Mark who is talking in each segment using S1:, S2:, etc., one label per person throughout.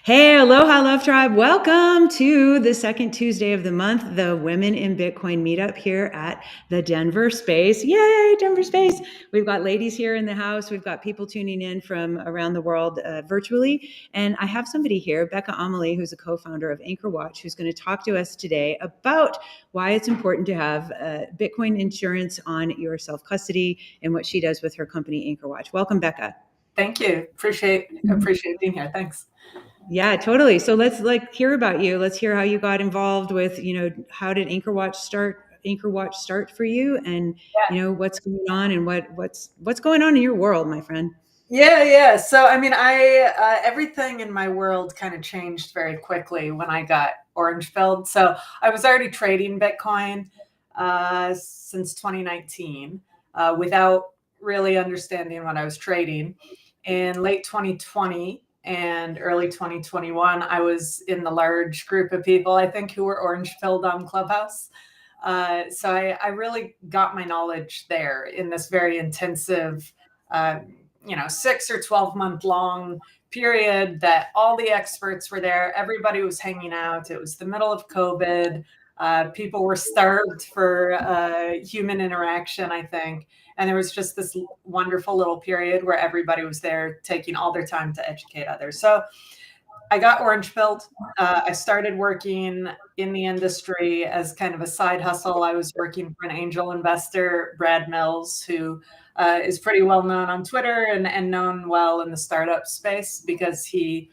S1: Hey, aloha, Love Tribe. Welcome to the second Tuesday of the month, the Women in Bitcoin meetup here at the Denver space. Yay, Denver space. We've got ladies here in the house. We've got people tuning in from around the world virtually. And I have somebody here, Becca Amilee, who's a co-founder of Anchor Watch, who's going to talk to us today about why it's important to have Bitcoin insurance on your self-custody and what she does with her company, Anchor Watch. Welcome, Becca.
S2: Thank you. Appreciate being here. Thanks.
S1: Yeah, totally. So let's hear about you. Let's hear how you got involved with, how did Anchor Watch start for you and,
S2: Yeah.
S1: what's going on and what's going on in your world, my friend?
S2: Yeah. So, I mean, everything in my world kind of changed very quickly when I got orange pilled. So I was already trading Bitcoin since 2019 without really understanding what I was trading. In late 2020 and early 2021, I was in the large group of people, I think, who were orange pilled on Clubhouse. So I really got my knowledge there in this very intensive, 6 or 12-month long period that all the experts were there. Everybody was hanging out. It was the middle of COVID. People were starved for human interaction, I think. And there was just this wonderful little period where everybody was there taking all their time to educate others. So I got orange pilled. I started working in the industry as kind of a side hustle. I was working for an angel investor, Brad Mills, who is pretty well known on Twitter and known well in the startup space because he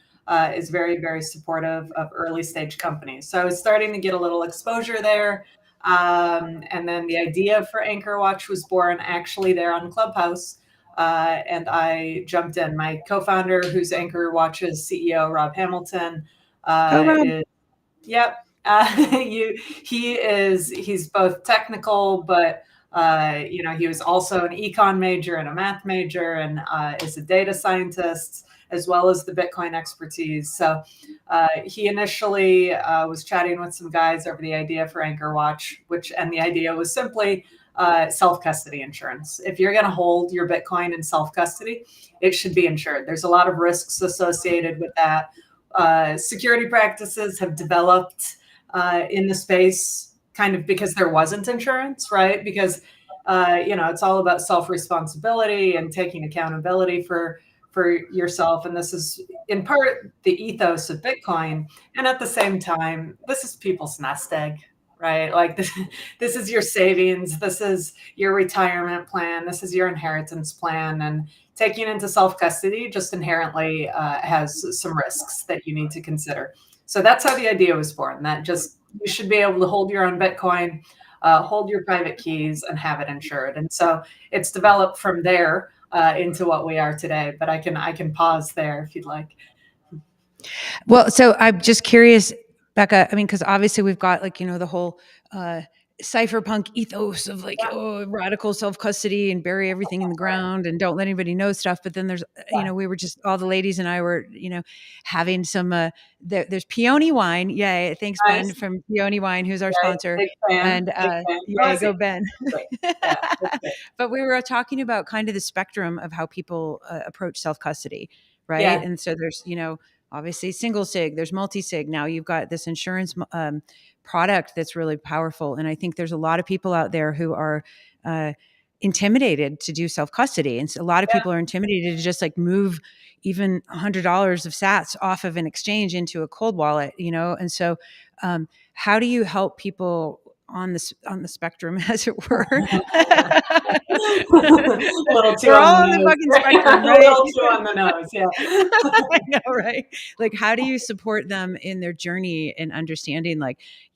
S2: is very, very supportive of early stage companies. So I was starting to get a little exposure there. And then the idea for Anchor Watch was born actually there on Clubhouse. And I jumped in. My co-founder, who's Anchor Watch's CEO, Rob Hamilton,
S1: Oh, Rob.
S2: yep. He's both technical, but he was also an econ major and a math major, and is a data scientist as well as the Bitcoin expertise. So he initially was chatting with some guys over the idea for Anchor Watch, and the idea was simply self-custody insurance. If you're going to hold your Bitcoin in self-custody, it should be insured. There's a lot of risks associated with that. Security practices have developed in the space kind of because there wasn't insurance, right? Because, it's all about self-responsibility and taking accountability for yourself. And this is in part the ethos of Bitcoin. And at the same time, this is people's nest egg, right? Like this is your savings. This is your retirement plan. This is your inheritance plan. And taking into self-custody just inherently has some risks that you need to consider. So that's how the idea was born, that just you should be able to hold your own Bitcoin, hold your private keys, and have it insured. And so it's developed from there into what we are today. But I can pause there if you'd like.
S1: Well, so I'm just curious, Becca. I mean, because obviously we've got the whole cypherpunk ethos of radical self-custody and bury everything in the ground and don't let anybody know stuff. But then there's, we were just, all the ladies and I were, having some, there's Peony wine. Yay. Thanks,
S2: Nice.
S1: Ben from Peony Wine, who's our sponsor.
S2: Big fan.
S1: And
S2: Big fan.
S1: go Ben.
S2: Yeah,
S1: But we were talking about kind of the spectrum of how people approach self-custody. Right.
S2: Yeah.
S1: And so there's, obviously single sig, there's multi-sig. Now you've got this insurance product that's really powerful. And I think there's a lot of people out there who are intimidated to do self-custody. And so a lot of people are intimidated to just move even $100 of sats off of an exchange into a cold wallet, And so how do you help people on the spectrum, as it were?
S2: A little too
S1: We're
S2: on
S1: all on
S2: the
S1: the
S2: nose.
S1: fucking spectrum, right?
S2: A little too on the nose, yeah.
S1: I know, right? How do you support them in their journey and understanding,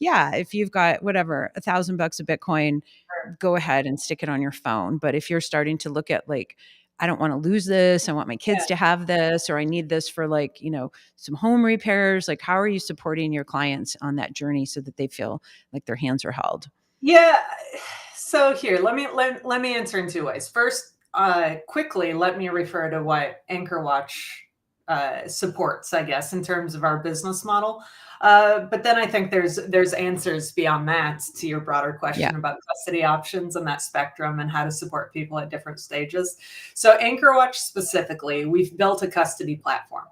S1: if you've got whatever, $1,000 of Bitcoin, go ahead and stick it on your phone. But if you're starting to look at I don't want to lose this, I want my kids to have this, or I need this for some home repairs. How are you supporting your clients on that journey so that they feel like their hands are held?
S2: Yeah. So here, let me answer in two ways. First, quickly, let me refer to what Anchor Watch supports, I guess, in terms of our business model. But then I think there's answers beyond that to your broader question about custody options and that spectrum and how to support people at different stages. So Anchor Watch specifically, we've built a custody platform.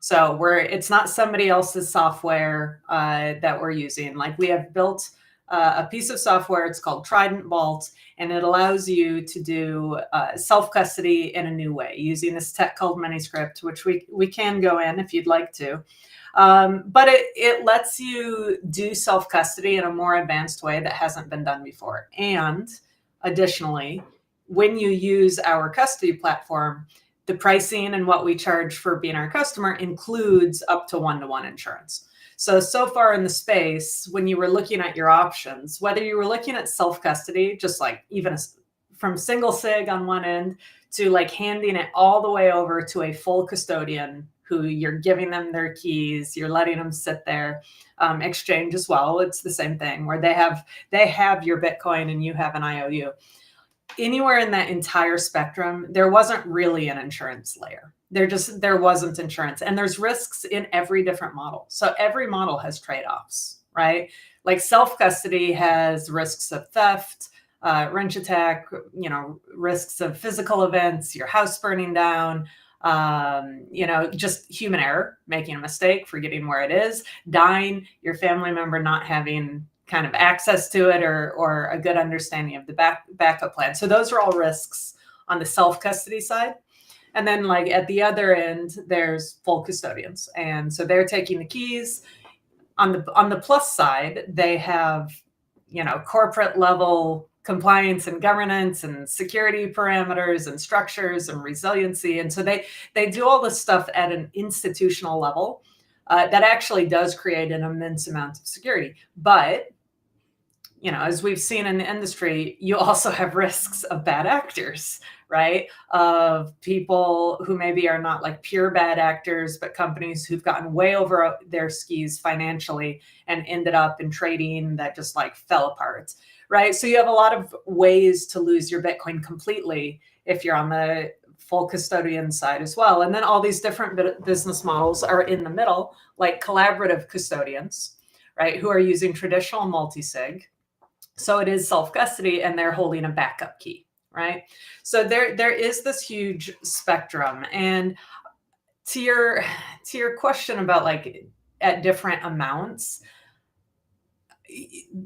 S2: So it's not somebody else's software that we're using. Like, we have built a piece of software. It's called Trident Vault, and it allows you to do self-custody in a new way using this tech called Miniscript, which we can go in if you'd like to. But it lets you do self-custody in a more advanced way that hasn't been done before. And additionally, when you use our custody platform, the pricing and what we charge for being our customer includes up to one-to-one insurance. So far in the space, when you were looking at your options, whether you were looking at self-custody, just like even from single sig on one end to like handing it all the way over to a full custodian who you're giving them their keys, you're letting them sit there, exchange as well. It's the same thing where they have your Bitcoin and you have an IOU. Anywhere in that entire spectrum, there wasn't really an insurance layer. There wasn't insurance, and there's risks in every different model. So every model has trade-offs, right? Like self-custody has risks of theft, wrench attack, risks of physical events, your house burning down, just human error, making a mistake, forgetting where it is, dying, your family member not having kind of access to it or a good understanding of the backup plan. So those are all risks on the self-custody side. And then like at the other end, there's full custodians. And so they're taking the keys. On the plus side, they have, corporate level compliance and governance and security parameters and structures and resiliency. And so they do all this stuff at an institutional level that actually does create an immense amount of security. But as we've seen in the industry, you also have risks of bad actors, right? Of people who maybe are not like pure bad actors, but companies who've gotten way over their skis financially and ended up in trading that just like fell apart, right? So you have a lot of ways to lose your Bitcoin completely if you're on the full custodian side as well. And then all these different business models are in the middle, like collaborative custodians, right? Who are using traditional multi-sig. So it is self-custody and they're holding a backup key, right? So there is this huge spectrum. And to your question about like at different amounts,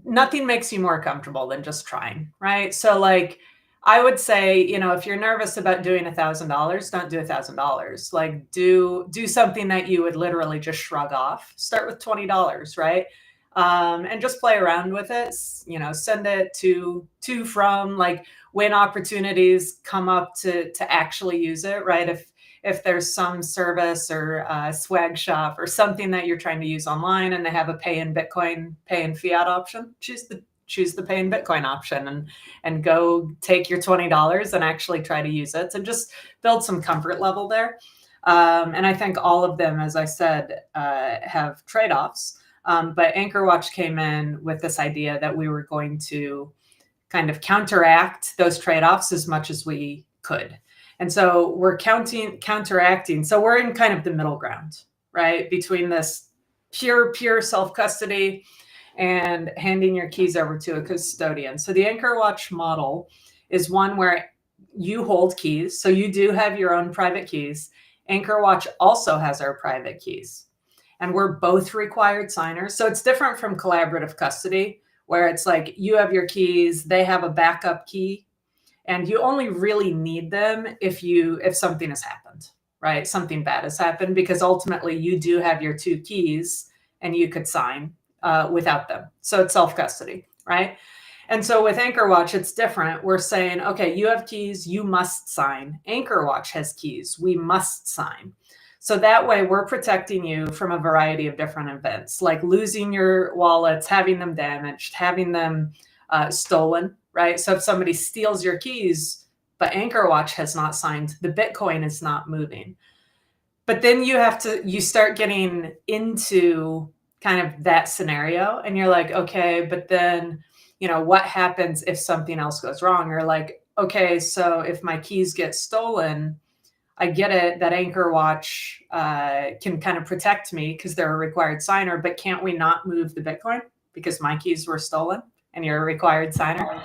S2: nothing makes you more comfortable than just trying, right? So like I would say, if you're nervous about doing $1,000, don't do $1,000. Like do something that you would literally just shrug off. Start with $20, right? And just play around with it, send it to from, like when opportunities come up to actually use it, right? If there's some service or swag shop or something that you're trying to use online and they have a pay in Bitcoin, pay in fiat option, choose the pay in Bitcoin option and go take your $20 and actually try to use it. So just build some comfort level there. And I think all of them, as I said, have trade-offs. But AnchorWatch came in with this idea that we were going to kind of counteract those trade-offs as much as we could. And so we're counteracting. So we're in kind of the middle ground, right? Between this pure self-custody and handing your keys over to a custodian. So the AnchorWatch model is one where you hold keys. So you do have your own private keys. AnchorWatch also has our private keys. And we're both required signers. So it's different from collaborative custody, where it's like you have your keys, they have a backup key, and you only really need them if something has happened, right? Something bad has happened, because ultimately you do have your two keys and you could sign without them. So it's self-custody, right? And so with AnchorWatch, it's different. We're saying, okay, you have keys, you must sign. AnchorWatch has keys, we must sign. So that way we're protecting you from a variety of different events, like losing your wallets, having them damaged, having them stolen, right? So if somebody steals your keys, but AnchorWatch has not signed, the Bitcoin is not moving. But then you start getting into kind of that scenario and you're like, okay, but then, what happens if something else goes wrong? Or like, okay, so if my keys get stolen, I get it that AnchorWatch can kind of protect me because they're a required signer, but can't we not move the Bitcoin because my keys were stolen and you're a required signer?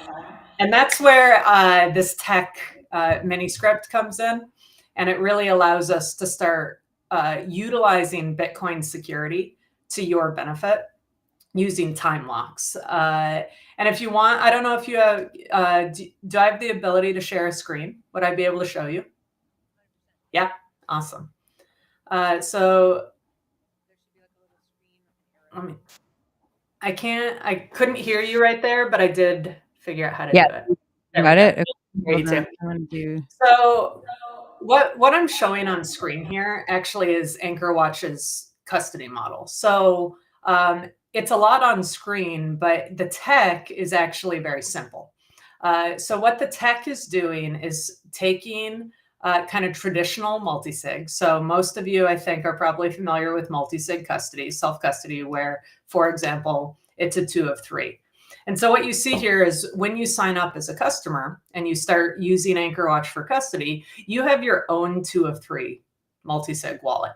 S2: And that's where this tech Miniscript comes in. And it really allows us to start utilizing Bitcoin security to your benefit using time locks. And if you want, I don't know if you have, do I have the ability to share a screen? Would I be able to show you? Yeah, awesome. So let me, I couldn't hear you right there, but I did figure out how to do it. There
S1: Got
S2: we go.
S1: it? Okay,
S2: Hear you
S1: hold on.
S2: too.
S1: I want to do.
S2: So what I'm showing on screen here actually is Anchor Watch's custody model. So it's a lot on screen, but the tech is actually very simple. So what the tech is doing is taking kind of traditional multi-sig. So most of you, I think, are probably familiar with multi-sig custody, self-custody, where, for example, it's a 2 of 3. And so what you see here is when you sign up as a customer and you start using Anchor Watch for custody, you have your own 2 of 3 multi-sig wallet.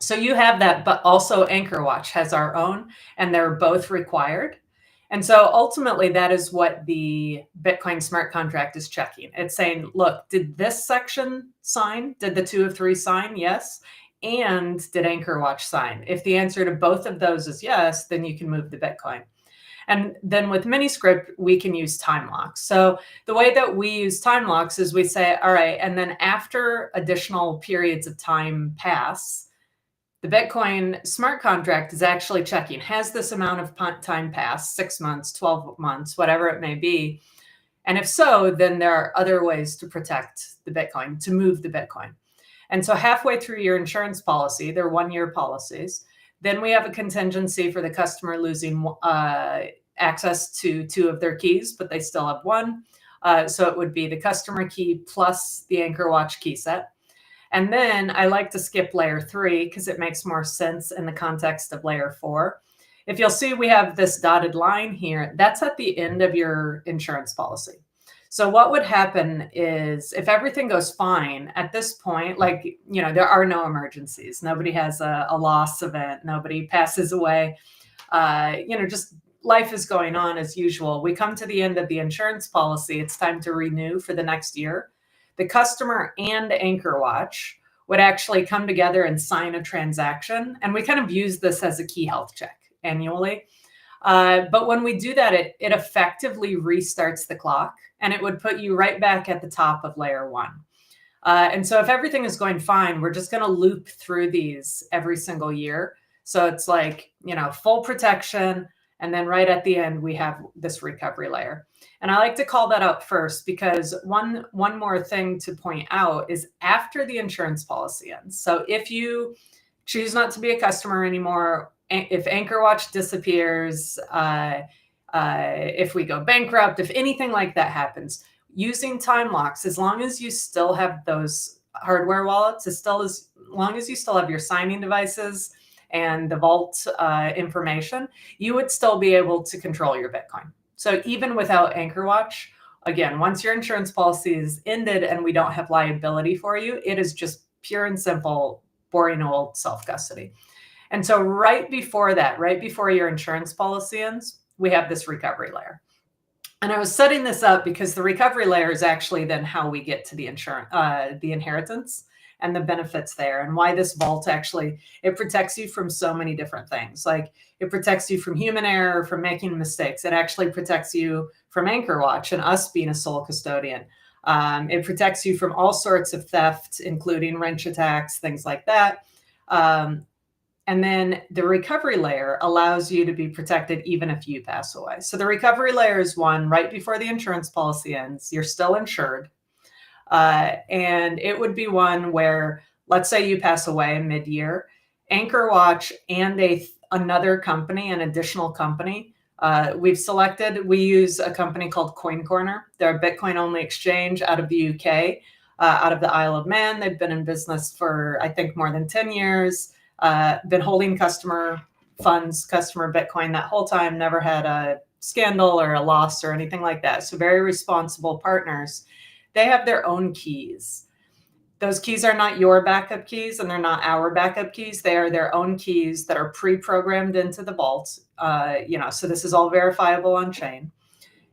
S2: So you have that, but also Anchor Watch has our own, and they're both required. And so ultimately, that is what the Bitcoin smart contract is checking. It's saying, look, did this section sign? Did the 2 of 3 sign? Yes. And did Anchor Watch sign? If the answer to both of those is yes, then you can move the Bitcoin. And then with Miniscript, we can use time locks. So the way that we use time locks is we say, all right, and then after additional periods of time pass, the Bitcoin smart contract is actually checking, has this amount of time passed, 6 months, 12 months, whatever it may be? And if so, then there are other ways to protect the Bitcoin, to move the Bitcoin. And so halfway through your insurance policy, they're 1-year policies, then we have a contingency for the customer losing access to 2 of their keys, but they still have 1. So it would be the customer key plus the Anchor Watch key set. And then I like to skip layer 3 because it makes more sense in the context of layer 4. If you'll see, we have this dotted line here. That's at the end of your insurance policy. So what would happen is if everything goes fine at this point, like, you know, there are no emergencies. Nobody has a loss event. Nobody passes away. You know, just life is going on as usual. We come to the end of the insurance policy. It's time to renew for the next year. The customer and Anchor Watch would actually come together and sign a transaction. And we kind of use this as a key health check annually. But when we do that, it effectively restarts the clock, and it would put you right back at the top of layer 1. And so if everything is going fine, we're just going to loop through these every single year. So it's like, you know, full protection. And then right at the end, we have this recovery layer. And I like to call that out first because one more thing to point out is after the insurance policy ends. So if you choose not to be a customer anymore, if Anchor Watch disappears, if we go bankrupt, if anything like that happens, using time locks, as long as you still have those hardware wallets, as long as you still have your signing devices and the vault information, you would still be able to control your Bitcoin. So even without Anchor Watch, again, once your insurance policy is ended and we don't have liability for you, it is just pure and simple, boring old self-custody. And so right before that, right before your insurance policy ends, we have this recovery layer. And I was setting this up because the recovery layer is actually then how we get to the inheritance and the benefits there, and why this vault actually, it protects you from so many different things. Like it protects you from human error, from making mistakes. It actually protects you from Anchor Watch and us being a sole custodian. It protects you from all sorts of theft, including wrench attacks, things like that. And then the recovery layer allows you to be protected even if you pass away. So the recovery layer is one right before the insurance policy ends. You're still insured. And it would be one where, let's say you pass away mid-year, Anchor Watch and another company, an additional company, we've selected, we use a company called Coin Corner. They're a Bitcoin-only exchange out of the UK, out of the Isle of Man. They've been in business for, I think, more than 10 years. Been holding customer funds, customer Bitcoin that whole time, never had a scandal or a loss or anything like that. So very responsible partners. They have their own keys. Those keys are not your backup keys and they're not our backup keys. They are their own keys that are pre-programmed into the vault. So this is all verifiable on chain.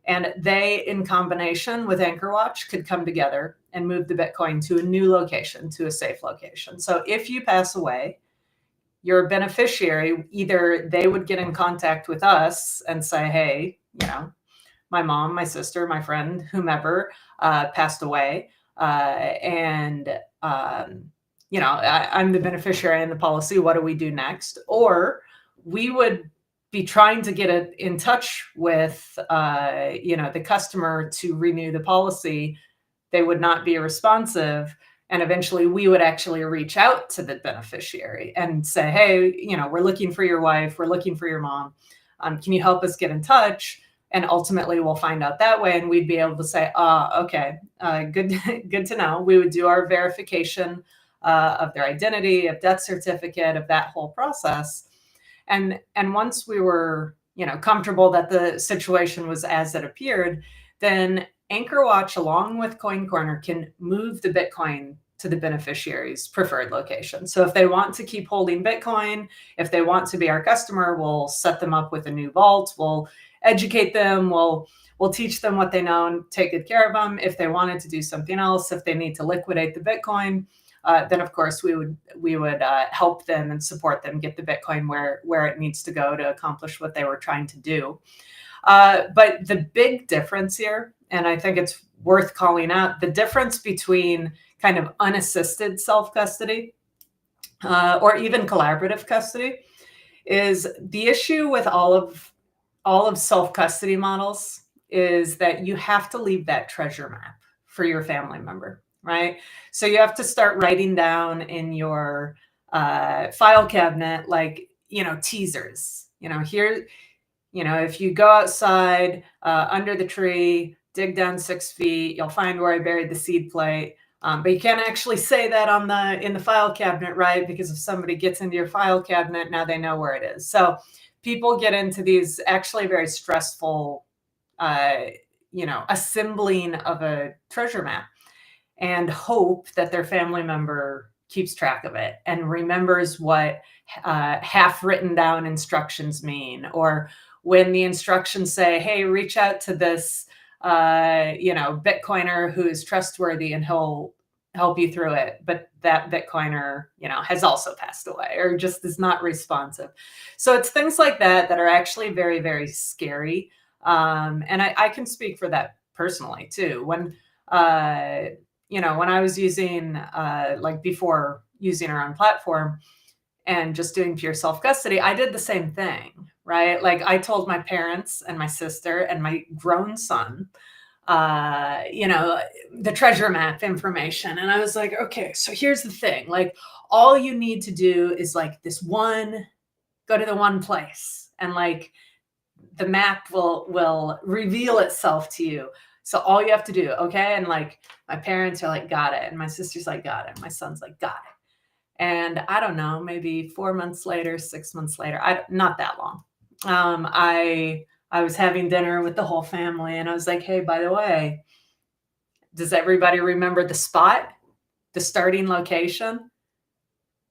S2: And they, in combination with Anchor Watch, could come together and move the Bitcoin to a new location, to a safe location. So if you pass away, your beneficiary, either they would get in contact with us and say, hey, my mom, my sister, my friend, whomever passed away, and I'm the beneficiary in the policy. What do we do next? Or we would be trying to get in touch with the customer to renew the policy. They would not be responsive. And eventually we would actually reach out to the beneficiary and say, hey, we're looking for your wife. We're looking for your mom. Can you help us get in touch? And ultimately we'll find out that way. And we'd be able to say, okay, good to know. We would do our verification of their identity, of death certificate, of that whole process. And once we were, comfortable that the situation was as it appeared, then Anchor Watch, along with Coin Corner, can move the Bitcoin to the beneficiary's preferred location. So if they want to keep holding Bitcoin, if they want to be our customer, we'll set them up with a new vault. We'll educate them. We'll teach them what they know and take good care of them. If they wanted to do something else, if they need to liquidate the Bitcoin, then of course we would help them and support them get the Bitcoin where it needs to go to accomplish what they were trying to do. But the big difference here, and I think it's worth calling out, the difference between kind of unassisted self-custody or even collaborative custody is the issue with all of self-custody models is that you have to leave that treasure map for your family member, right? So you have to start writing down in your file cabinet, like, teasers, here, if you go outside under the tree, dig down 6 feet, you'll find where I buried the seed plate. But you can't actually say that in the file cabinet, right? Because if somebody gets into your file cabinet, now they know where it is. So people get into these actually very stressful, assembling of a treasure map and hope that their family member keeps track of it and remembers what half written down instructions mean, or when the instructions say, hey, reach out to this Bitcoiner who is trustworthy and he'll help you through it. But that Bitcoiner, has also passed away or just is not responsive. So it's things like that are actually very, very scary. And I can speak for that personally too. When I was using, before using our own platform and just doing pure self-custody, I did the same thing, right? Like I told my parents and my sister and my grown son, the treasure map information. And I was like, okay, so here's the thing. Like all you need to do is go to the one place and like the map will reveal itself to you. So all you have to do, okay? And like my parents are like, got it. And my sister's like, got it. My son's like, got it. And I don't know, maybe 4 months later, 6 months later, not that long. I was having dinner with the whole family and I was like, hey, by the way, does everybody remember the spot, the starting location?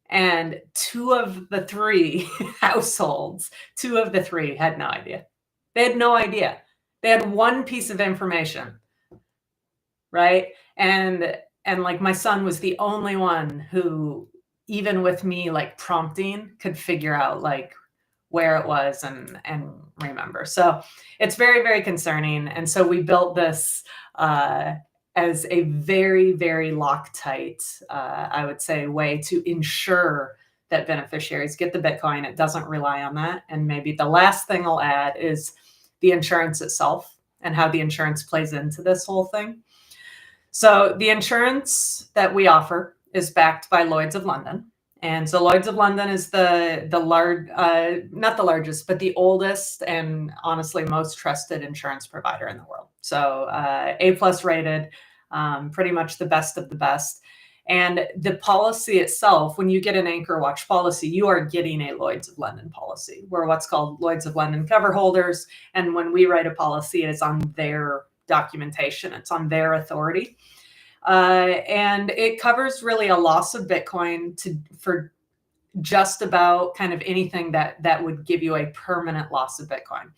S2: And 2 of the 3 households, 2 of the 3 had no idea. They had no idea. They had one piece of information, right? And like my son was the only one who, even with me like prompting, could figure out like where it was and remember. So it's very, very concerning. And so we built this as a very, very Loctite, I would say, way to ensure that beneficiaries get the Bitcoin. It doesn't rely on that. And maybe the last thing I'll add is the insurance itself and how the insurance plays into this whole thing. So the insurance that we offer is backed by Lloyd's of London. And so Lloyd's of London is the large, not the largest, but the oldest and honestly most trusted insurance provider in the world. So A+ rated, pretty much the best of the best. And the policy itself, when you get an Anchor Watch policy, you are getting a Lloyd's of London policy. We're what's called Lloyd's of London cover holders. And when we write a policy, it is on their documentation. It's on their authority. And it covers really a loss of Bitcoin for just about kind of anything that would give you a permanent loss of Bitcoin.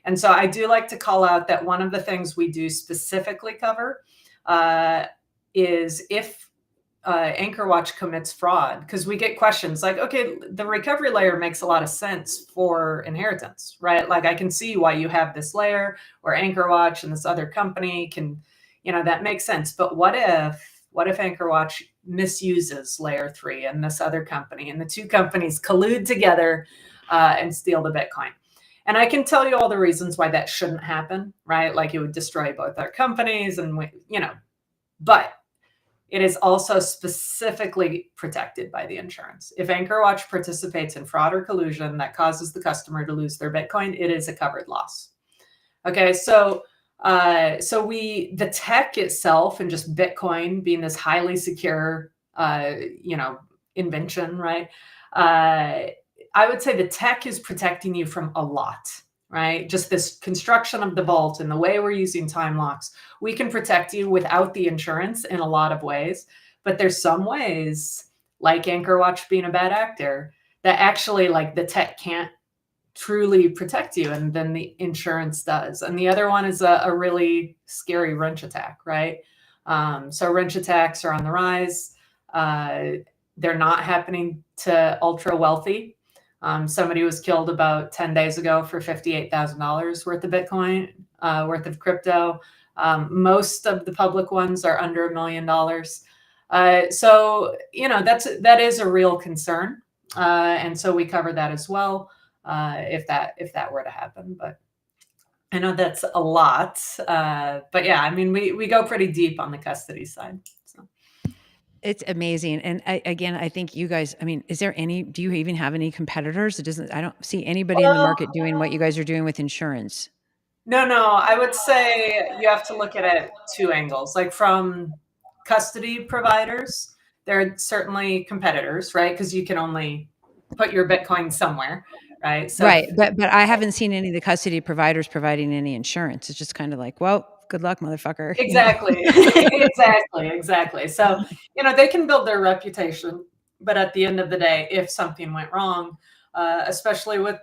S2: And so I do like to call out that one of the things we do specifically cover is if AnchorWatch commits fraud, because we get questions like, okay, the recovery layer makes a lot of sense for inheritance, right? Like I can see why you have this layer, or AnchorWatch and this other company can, that makes sense. But what if AnchorWatch misuses layer 3 and this other company, and the two companies collude together and steal the Bitcoin? And I can tell you all the reasons why that shouldn't happen, right? Like it would destroy both our companies and, but it is also specifically protected by the insurance. If AnchorWatch participates in fraud or collusion that causes the customer to lose their Bitcoin, it is a covered loss. Okay, so the tech itself and just Bitcoin being this highly secure, invention, right? I would say the tech is protecting you from a lot, right? Just this construction of the vault and the way we're using time locks, we can protect you without the insurance in a lot of ways. But there's some ways, like AnchorWatch being a bad actor, that actually like the tech can't truly protect you, and then the insurance does. And the other one is a really scary wrench attack, right? So wrench attacks are on the rise. They're not happening to ultra wealthy. Somebody was killed about 10 days ago for $58,000 worth of Bitcoin, worth of crypto. Most of the public ones are under $1 million. So, that is a real concern. And so we cover that as well, if that were to happen. But I know that's a lot. But yeah, I mean, we go pretty deep on the custody side. So.
S1: It's amazing. And I think you guys, I mean, do you even have any competitors? I don't see anybody in the market doing what you guys are doing with insurance.
S2: No, I would say you have to look at it two angles. Like from custody providers, they're certainly competitors, right? Because you can only put your Bitcoin somewhere, right? So
S1: Right. But I haven't seen any of the custody providers providing any insurance. It's just kind of like, well, good luck, motherfucker.
S2: exactly, exactly. So, they can build their reputation, but at the end of the day, if something went wrong, especially with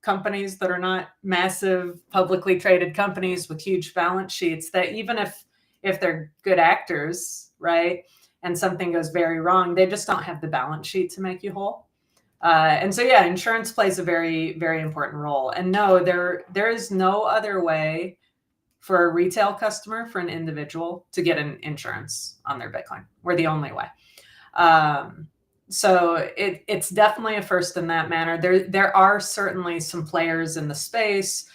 S2: companies that are not massive publicly traded companies with huge balance sheets, that even if they're good actors, right, and something goes very wrong, they just don't have the balance sheet to make you whole. And so, yeah, insurance plays a very, very important role. And no, there is no other way for a retail customer, for an individual to get an insurance on their Bitcoin. We're the only way. So it's definitely a first in that manner. There are certainly some players in the space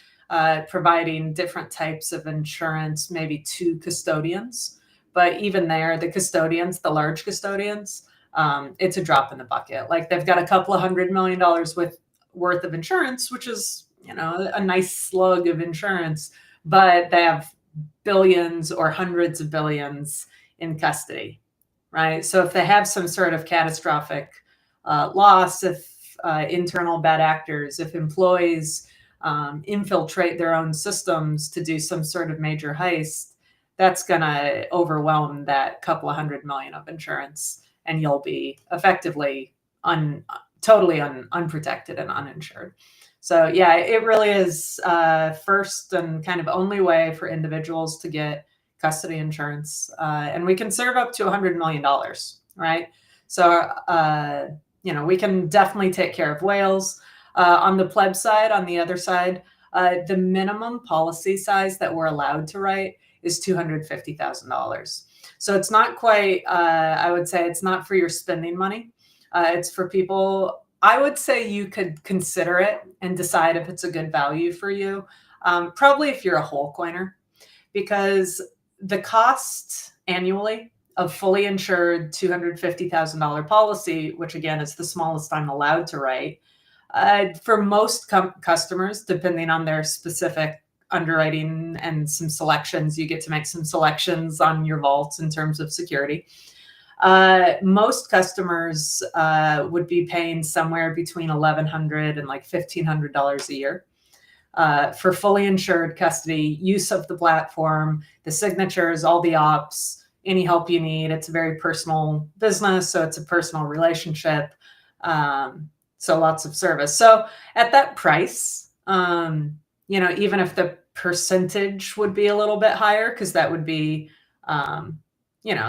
S2: providing different types of insurance, maybe to custodians. But even there, the custodians, the large custodians, it's a drop in the bucket. Like they've got a couple of $100 million worth of insurance, which is, a nice slug of insurance, but they have billions or hundreds of billions in custody, right? So if they have some sort of catastrophic loss, if internal bad actors, if employees infiltrate their own systems to do some sort of major heist, that's going to overwhelm that couple of $100 million of insurance, and you'll be effectively totally unprotected and uninsured. So yeah, it really is first and kind of only way for individuals to get custody insurance. And we can serve up to $100 million, right? So, we can definitely take care of whales. On the pleb side, on the other side, the minimum policy size that we're allowed to write is $250,000. So it's not quite, I would say it's not for your spending money. It's for people. I would say you could consider it and decide if it's a good value for you. Probably if you're a whole coiner, because the cost annually of fully insured $250,000 policy, which again is the smallest I'm allowed to write, for most customers, depending on their specific underwriting and some selections, you get to make some selections on your vaults in terms of security. Most customers would be paying somewhere between $1,100 and like $1,500 a year for fully insured custody, use of the platform, the signatures, all the ops, any help you need. It's a very personal business, so it's a personal relationship. So lots of service. So at that price, even if the percentage would be a little bit higher, because that would be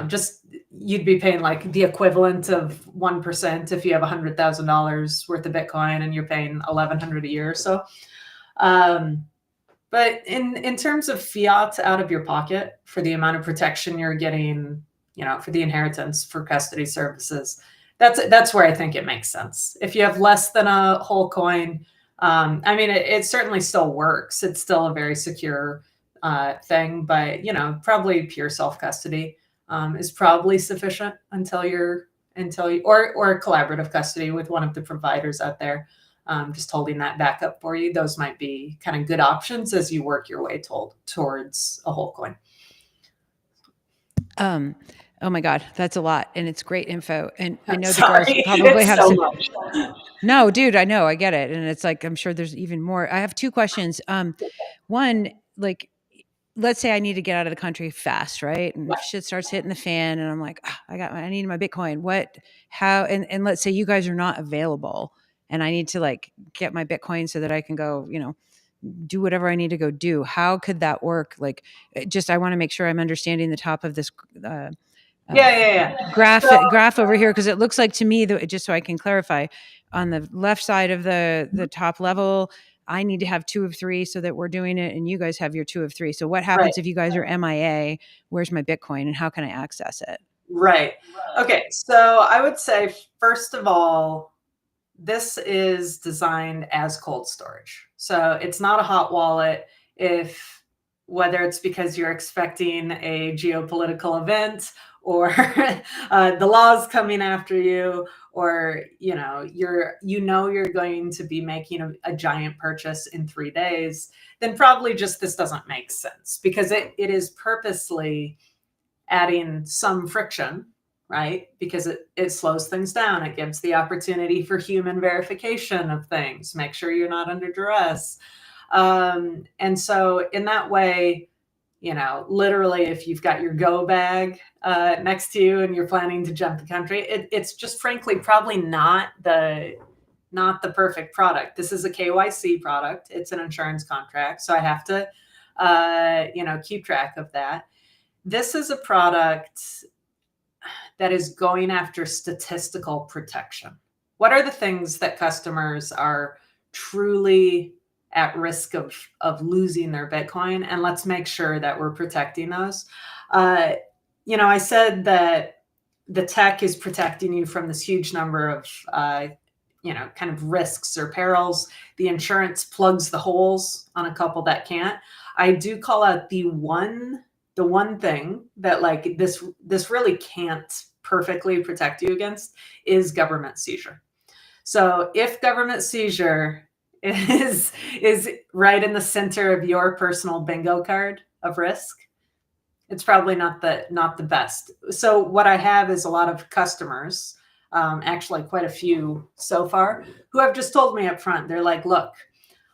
S2: just you'd be paying like the equivalent of 1% if you have $100,000 worth of Bitcoin and you're paying 1,100 a year or so. But in terms of fiat out of your pocket for the amount of protection you're getting, for the inheritance, for custody services, that's where I think it makes sense. If you have less than a whole coin, I mean, it certainly still works. It's still a very secure thing, but probably pure self custody is probably sufficient until you or collaborative custody with one of the providers out there. Just holding that backup for you. Those might be kind of good options as you work your way towards a whole coin.
S1: Oh my God, that's a lot, and it's great info. And I know the
S2: Sorry,
S1: girls probably
S2: it's
S1: have
S2: so
S1: some.
S2: much.
S1: No, dude, I know, I get it, and it's like I'm sure there's even more. I have two questions. One, like, let's say I need to get out of the country fast, right? And
S2: Yeah.
S1: shit starts hitting the fan, and I'm like, I need my Bitcoin. How? And let's say you guys are not available, and I need to like get my Bitcoin so that I can go, do whatever I need to go do. How could that work? Like, I want to make sure I'm understanding the top of this
S2: Yeah.
S1: graph over here, because it looks like to me that, just so I can clarify, on the left side of the top level, I need to have 2 of 3 so that we're doing it, and you guys have your 2 of 3. So what happens if you guys are MIA? Where's my Bitcoin, and how can I access it?
S2: Right. Okay. So I would say, first of all, this is designed as cold storage. So it's not a hot wallet. Whether it's because you're expecting a geopolitical event, or the law's coming after you, or you're going to be making a giant purchase in 3 days, then probably just this doesn't make sense, because it is purposely adding some friction, right? Because it slows things down. It gives the opportunity for human verification of things. Make sure you're not under duress. And so in that way, literally, if you've got your go bag next to you and you're planning to jump the country, it's just frankly probably not the perfect product. This is a KYC product. It's an insurance contract. So I have to, keep track of that. This is a product that is going after statistical protection. What are the things that customers are truly at risk of losing their Bitcoin? And let's make sure that we're protecting those. I said that the tech is protecting you from this huge number of kind of risks or perils. The insurance plugs the holes on a couple that can't. I do call out the one thing that like this really can't perfectly protect you against is government seizure. So if government seizure is right in the center of your personal bingo card of risk, it's probably not the best. So what I have is a lot of customers, actually quite a few so far, who have just told me up front, they're like, look,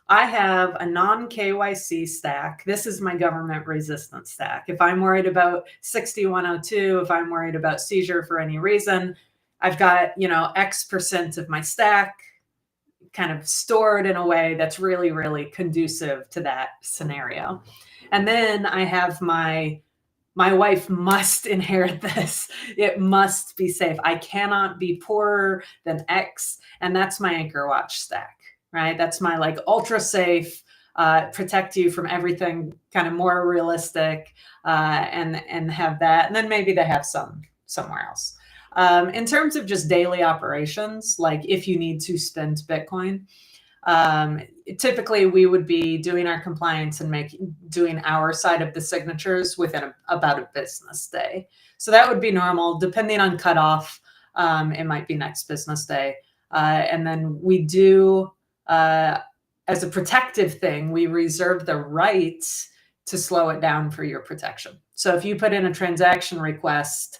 S2: I have a non-KYC stack. This is my government resistant stack. If I'm worried about 6102, if I'm worried about seizure for any reason, I've got, X% of my stack kind of stored in a way that's really, really conducive to that scenario. And then I have my wife must inherit this. It must be safe. I cannot be poorer than X. And that's my Anchor Watch stack. Right? That's my like ultra safe, protect you from everything, kind of more realistic, and have that. And then maybe they have some somewhere else. In terms of just daily operations, like if you need to spend Bitcoin, typically we would be doing our compliance and doing our side of the signatures within about a business day. So that would be normal. Depending on cutoff, it might be next business day. And then we do, as a protective thing, we reserve the right to slow it down for your protection. So if you put in a transaction request,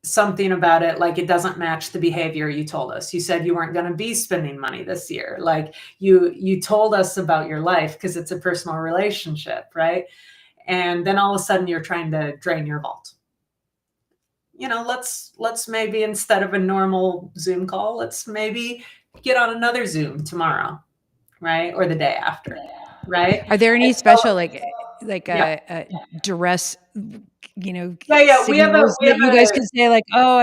S2: something about it, like it doesn't match the behavior you told us. You said you weren't going to be spending money this year. Like you told us about your life because it's a personal relationship, right? And then all of a sudden you're trying to drain your vault. Let's maybe instead of a normal Zoom call, let's maybe get on another Zoom tomorrow, right? Or the day after, right?
S1: Are there any special, like, like
S2: Yeah.
S1: a duress,
S2: Yeah.
S1: signals
S2: We
S1: that
S2: have
S1: you guys
S2: a,
S1: can say like, oh,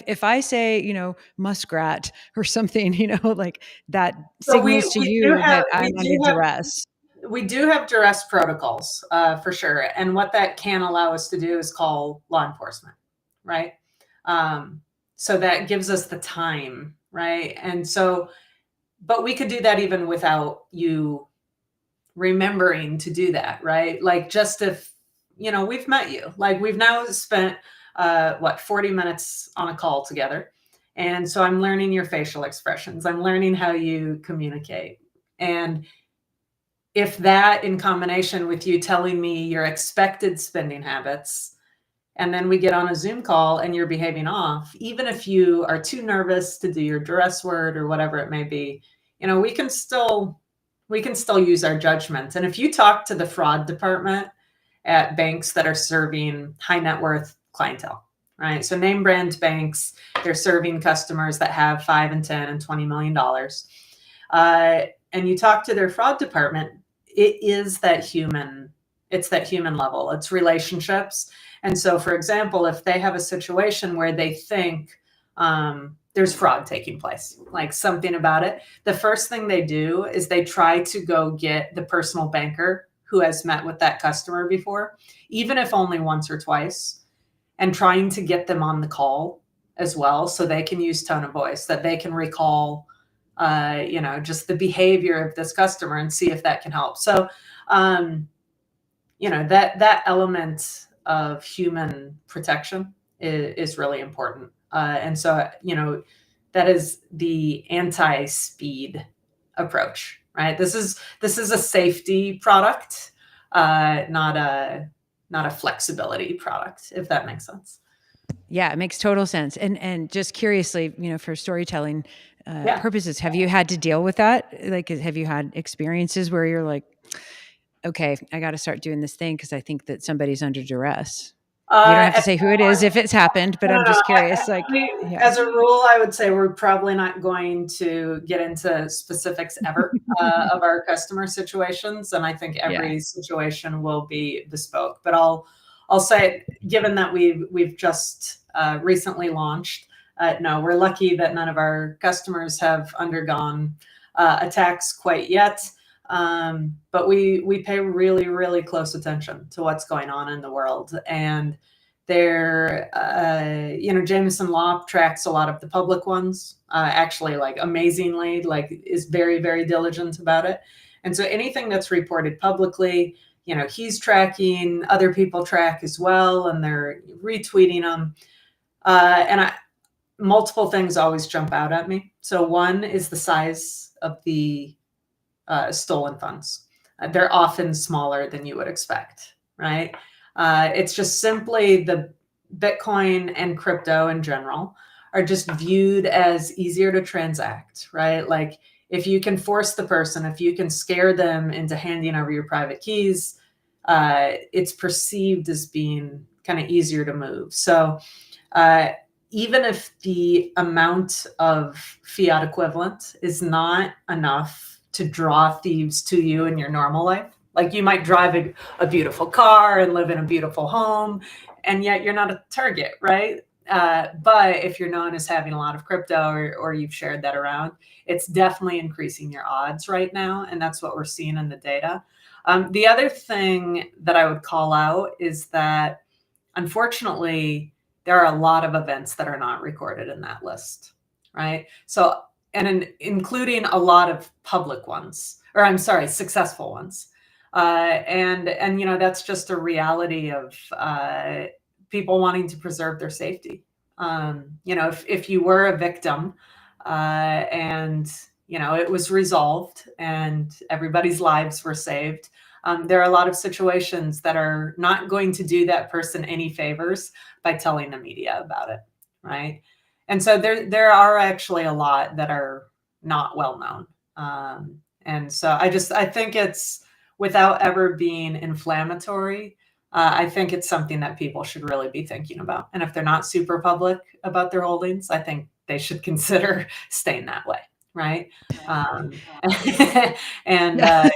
S1: if I say, muskrat or something, like that
S2: so
S1: signals to you that I'm under duress.
S2: we do have duress protocols, for sure. And what that can allow us to do is call law enforcement, right? Um, so that gives us the time, right? And so, but we could do that even without you remembering to do that, right? Like just if, we've met you, like we've now spent, 40 minutes on a call together. And so I'm learning your facial expressions. I'm learning how you communicate. And if that in combination with you telling me your expected spending habits, and then we get on a Zoom call and you're behaving off, even if you are too nervous to do your duress word or whatever it may be, we can still use our judgment. And if you talk to the fraud department at banks that are serving high net worth clientele, right? So name brand banks, they're serving customers that have 5 and 10 and $20 million. And you talk to their fraud department, it's that human level, it's relationships. And so, for example, if they have a situation where they think there's fraud taking place, like something about it, the first thing they do is they try to go get the personal banker who has met with that customer before, even if only once or twice, and trying to get them on the call as well so they can use tone of voice, that they can recall just the behavior of this customer and see if that can help. So that element of human protection is really important. And so that is the anti-speed approach, right? This is a safety product, not a flexibility product, if that makes sense.
S1: Yeah, it makes total sense. And just curiously, for storytelling
S2: Yeah.
S1: purposes, have you had to deal with that? Like, have you had experiences where you're like, okay, I got to start doing this thing because I think that somebody's under duress? You don't have to
S2: At
S1: say who it is if it's happened, but
S2: No,
S1: I'm
S2: no, no.
S1: just curious. Like, yeah,
S2: As a rule, I would say we're probably not going to get into specifics ever of our customer situations, and I think
S1: yeah,
S2: every situation will be bespoke. But I'll say, given that we've just recently launched, no, we're lucky that none of our customers have undergone attacks quite yet. But we pay really, really close attention to what's going on in the world. And there, Jameson Law tracks a lot of the public ones, actually, like amazingly, like is very, very diligent about it. And so anything that's reported publicly, he's tracking, other people track as well, and they're retweeting them. And multiple things always jump out at me. So one is the size of the stolen funds. They're often smaller than you would expect, right? It's just simply the Bitcoin and crypto in general are just viewed as easier to transact, right? Like if you can force the person, if you can scare them into handing over your private keys, it's perceived as being kind of easier to move. So uh, even if the amount of fiat equivalent is not enough to draw thieves to you in your normal life, like you might drive a beautiful car and live in a beautiful home, and yet you're not a target, right? But if you're known as having a lot of crypto, or you've shared that around, it's definitely increasing your odds right now. And that's what we're seeing in the data. The other thing that I would call out is that, unfortunately, there are a lot of events that are not recorded in that list, right? So, including a lot of public ones, or I'm sorry, successful ones. And that's just a reality of people wanting to preserve their safety. If you were a victim, and it was resolved and everybody's lives were saved, there are a lot of situations that are not going to do that person any favors by telling the media about it, right? And so there are actually a lot that are not well known. And so I think it's, without ever being inflammatory, I think it's something that people should really be thinking about. And if they're not super public about their holdings, I think they should consider staying that way, right? Um, and
S1: yeah.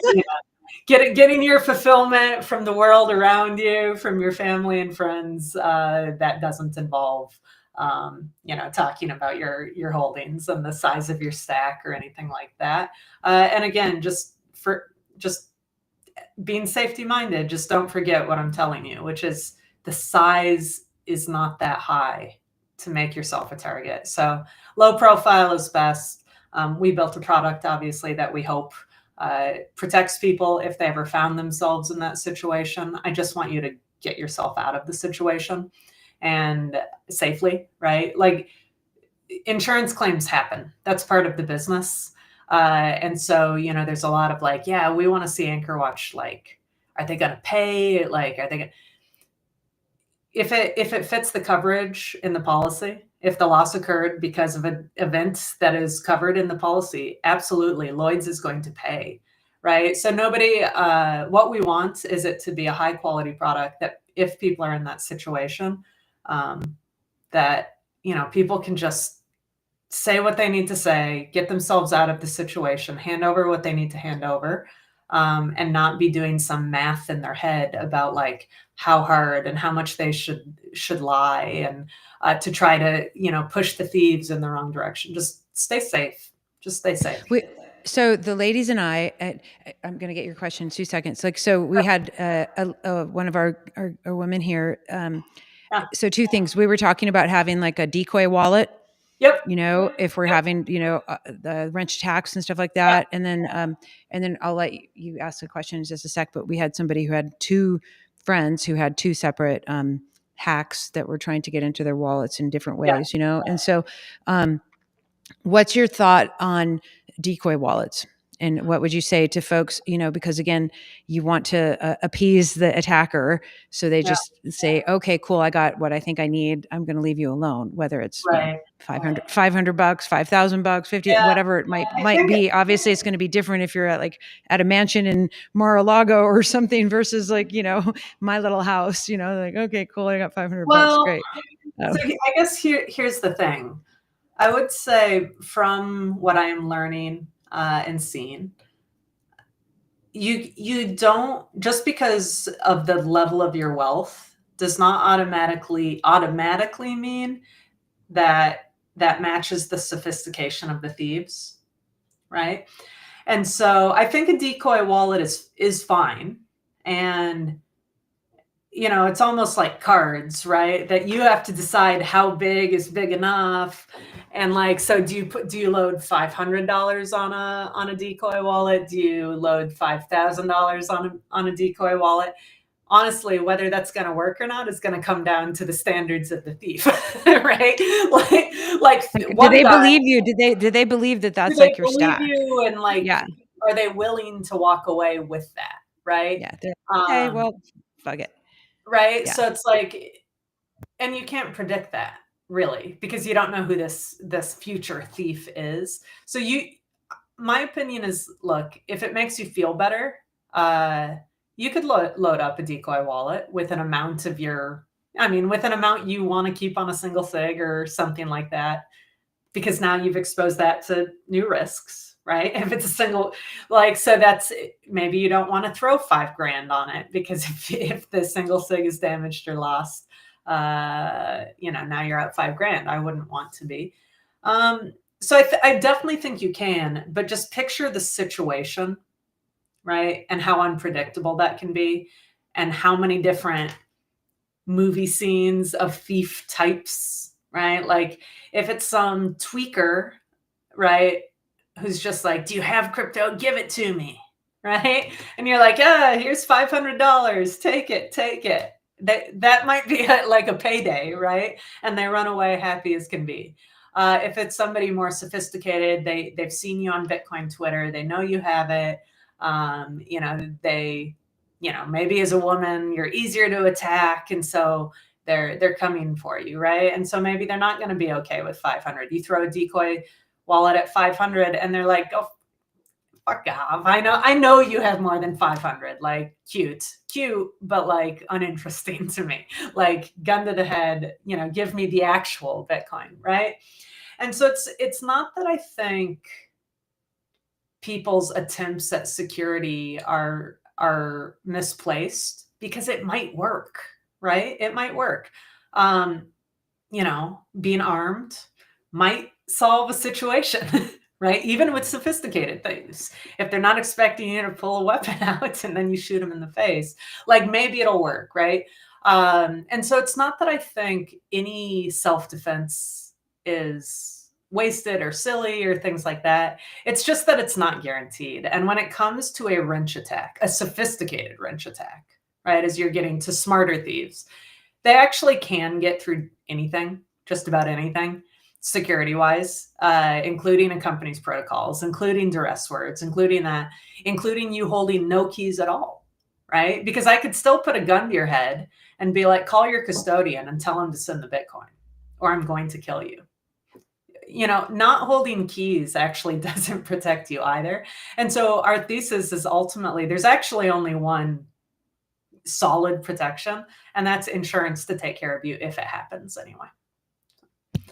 S2: getting your fulfillment from the world around you, from your family and friends, that doesn't involve, talking about your holdings and the size of your stack or anything like that. And again, just being safety minded, just don't forget what I'm telling you, which is the size is not that high to make yourself a target. So low profile is best. We built a product, obviously, that we hope protects people if they ever found themselves in that situation. I just want you to get yourself out of the situation and safely, right? Like, insurance claims happen. That's part of the business. And so, there's a lot of like, yeah, we want to see Anchor Watch. Like, are they going to pay? Like, are they going to, if it fits the coverage in the policy, if the loss occurred because of an event that is covered in the policy, absolutely, Lloyd's is going to pay, right? So nobody, what we want is it to be a high quality product that if people are in that situation, that people can just say what they need to say, get themselves out of the situation, hand over what they need to hand over, and not be doing some math in their head about like how hard and how much they should lie, and to try to push the thieves in the wrong direction. Just stay safe. Just stay safe.
S1: So the ladies and I'm going to get your question in 2 seconds. Like, so we had one of our women here.
S2: Yeah.
S1: So two things. We were talking about having like a decoy wallet,
S2: Yep.
S1: if we're having, the wrench attacks and stuff like that. And then I'll let you ask the question in just a sec. But we had somebody who had two friends who had two separate hacks that were trying to get into their wallets in different ways, And so, what's your thought on decoy wallets? And what would you say to folks, because again, you want to appease the attacker. So they just say, okay, cool. I got what I think I need. I'm going to leave you alone, whether it's,
S2: Right.
S1: $500, $5,000, 50,
S2: Yeah.
S1: whatever it might be. Obviously it's going to be different if you're at a mansion in Mar-a-Lago or something versus like, my little house, like, okay, cool. I got $500.
S2: Well,
S1: Great.
S2: so I guess here's the thing. I would say from what I am learning and seeing, you don't, just because of the level of your wealth does not automatically mean that matches the sophistication of the thieves, right? And so I think a decoy wallet is fine. And it's almost like cards, right? That you have to decide how big is big enough. And like, so do you load $500 on a decoy wallet? Do you load $5,000 on a decoy wallet? Honestly, whether that's going to work or not is going to come down to the standards of the thief, right? Like
S1: do they believe you? Did they believe that that's like your
S2: believe
S1: stack?
S2: you, and like,
S1: Yeah.
S2: are they willing to walk away with that, right?
S1: Yeah. Okay. Well, fuck it.
S2: Right.
S1: Yeah.
S2: So it's like, and you can't predict that really, because you don't know who this future thief is. So my opinion is, look, if it makes you feel better, you could load up a decoy wallet with an amount of with an amount you want to keep on a single sig or something like that, because now you've exposed that to new risks, right? If it's a single, like, so that's, maybe you don't want to throw $5,000 on it, because if the single sig is damaged or lost, now you're at $5,000. I wouldn't want to be. So I definitely think you can, but just picture the situation, right? And how unpredictable that can be, and how many different movie scenes of thief types, right? Like, if it's some tweaker, right, who's just like, do you have crypto? Give it to me, right? And you're like, here's $500. Take it. That might be like a payday, right? And they run away happy as can be. If it's somebody more sophisticated, they've seen you on Bitcoin Twitter, they know you have it. Maybe as a woman, you're easier to attack, and so they're coming for you, right? And so maybe they're not going to be okay with 500. You throw a decoy wallet at 500, and they're like, "Oh, fuck off! I know you have more than 500. Like, cute, but like uninteresting to me. Like, gun to the head, give me the actual Bitcoin, right?" And so it's not that I think people's attempts at security are are misplaced because it might work, right? It might work. Um, being armed might solve a situation, right? Even with sophisticated things. If they're not expecting you to pull a weapon out and then you shoot them in the face, like maybe it'll work, right? And so it's not that I think any self-defense is wasted or silly or things like that. It's just that it's not guaranteed. And when it comes to a wrench attack, a sophisticated wrench attack, right, as you're getting to smarter thieves, they actually can get through anything, just about anything, security wise, including a company's protocols, including duress words, including you holding no keys at all, right? Because I could still put a gun to your head and be like, call your custodian and tell him to send the Bitcoin, or I'm going to kill you. Not holding keys actually doesn't protect you either. And so our thesis is ultimately there's actually only one solid protection, and that's insurance to take care of you if it happens anyway.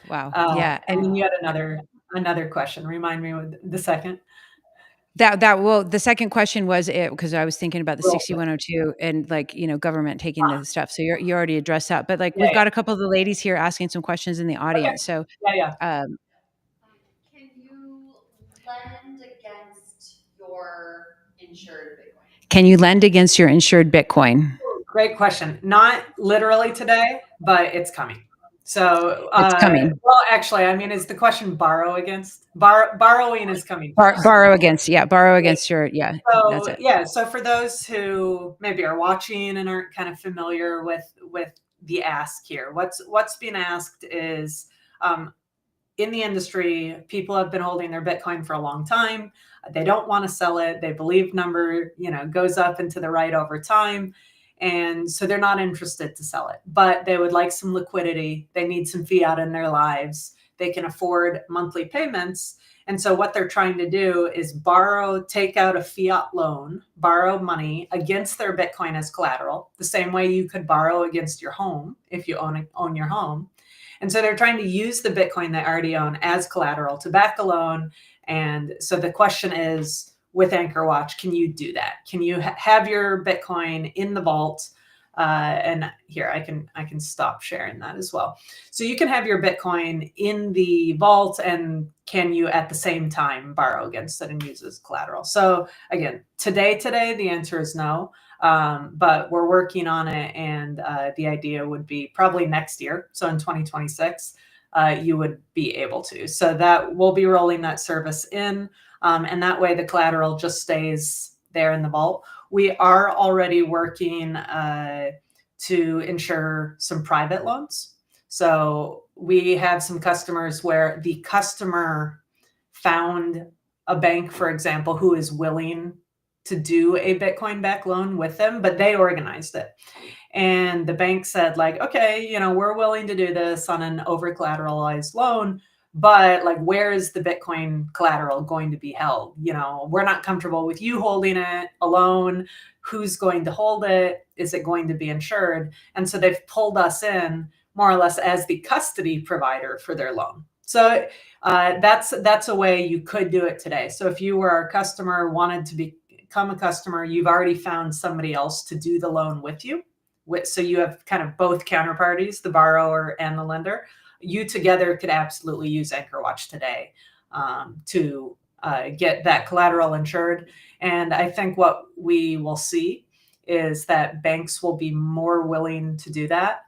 S1: Wow. Yeah.
S2: And then you had another question. Remind me with the second.
S1: Well, the second question was it, because I was thinking about the 6102 and government taking the stuff. So you already addressed that, but we've got a couple of the ladies here asking some questions in the audience.
S2: Okay.
S1: So
S2: Yeah.
S3: Can you lend against your insured Bitcoin?
S1: Can you lend against your insured Bitcoin?
S2: Great question. Not literally today, but it's coming. So
S1: it's coming.
S2: Well, actually, I mean, is the question borrow against? Borrowing is coming.
S1: Borrow against, borrow against your,
S2: So
S1: that's it.
S2: So for those who maybe are watching and aren't kind of familiar with the ask here, what's being asked is, in the industry, people have been holding their Bitcoin for a long time. They don't want to sell it. They believe number, goes up into the right over time. And so they're not interested to sell it, but they would like some liquidity. They need some fiat in their lives. They can afford monthly payments. And so what they're trying to do is take out a fiat loan, borrow money against their Bitcoin as collateral, the same way you could borrow against your home if you own your home. And so they're trying to use the Bitcoin they already own as collateral to back a loan. And so the question is, with AnchorWatch, can you do that? Can you have your Bitcoin in the vault? And here, I can stop sharing that as well. So you can have your Bitcoin in the vault, and can you at the same time borrow against it and use it as collateral? So again, today, the answer is no. But we're working on it, and the idea would be probably next year. So in 2026, you would be able to. So that we'll be rolling that service in, and that way the collateral just stays there in the vault. We are already working to insure some private loans. So we have some customers where the customer found a bank, for example, who is willing to do a Bitcoin backed loan with them, but they organized it. And the bank said, okay, we're willing to do this on an over collateralized loan, but where is the Bitcoin collateral going to be held? We're not comfortable with you holding it alone. Who's going to hold it? Is it going to be insured? And so they've pulled us in more or less as the custody provider for their loan. So that's a way you could do it today. So if you were a customer, wanted to become a customer, you've already found somebody else to do the loan with you. So you have kind of both counterparties, the borrower and the lender. You together could absolutely use AnchorWatch today to get that collateral insured. And I think what we will see is that banks will be more willing to do that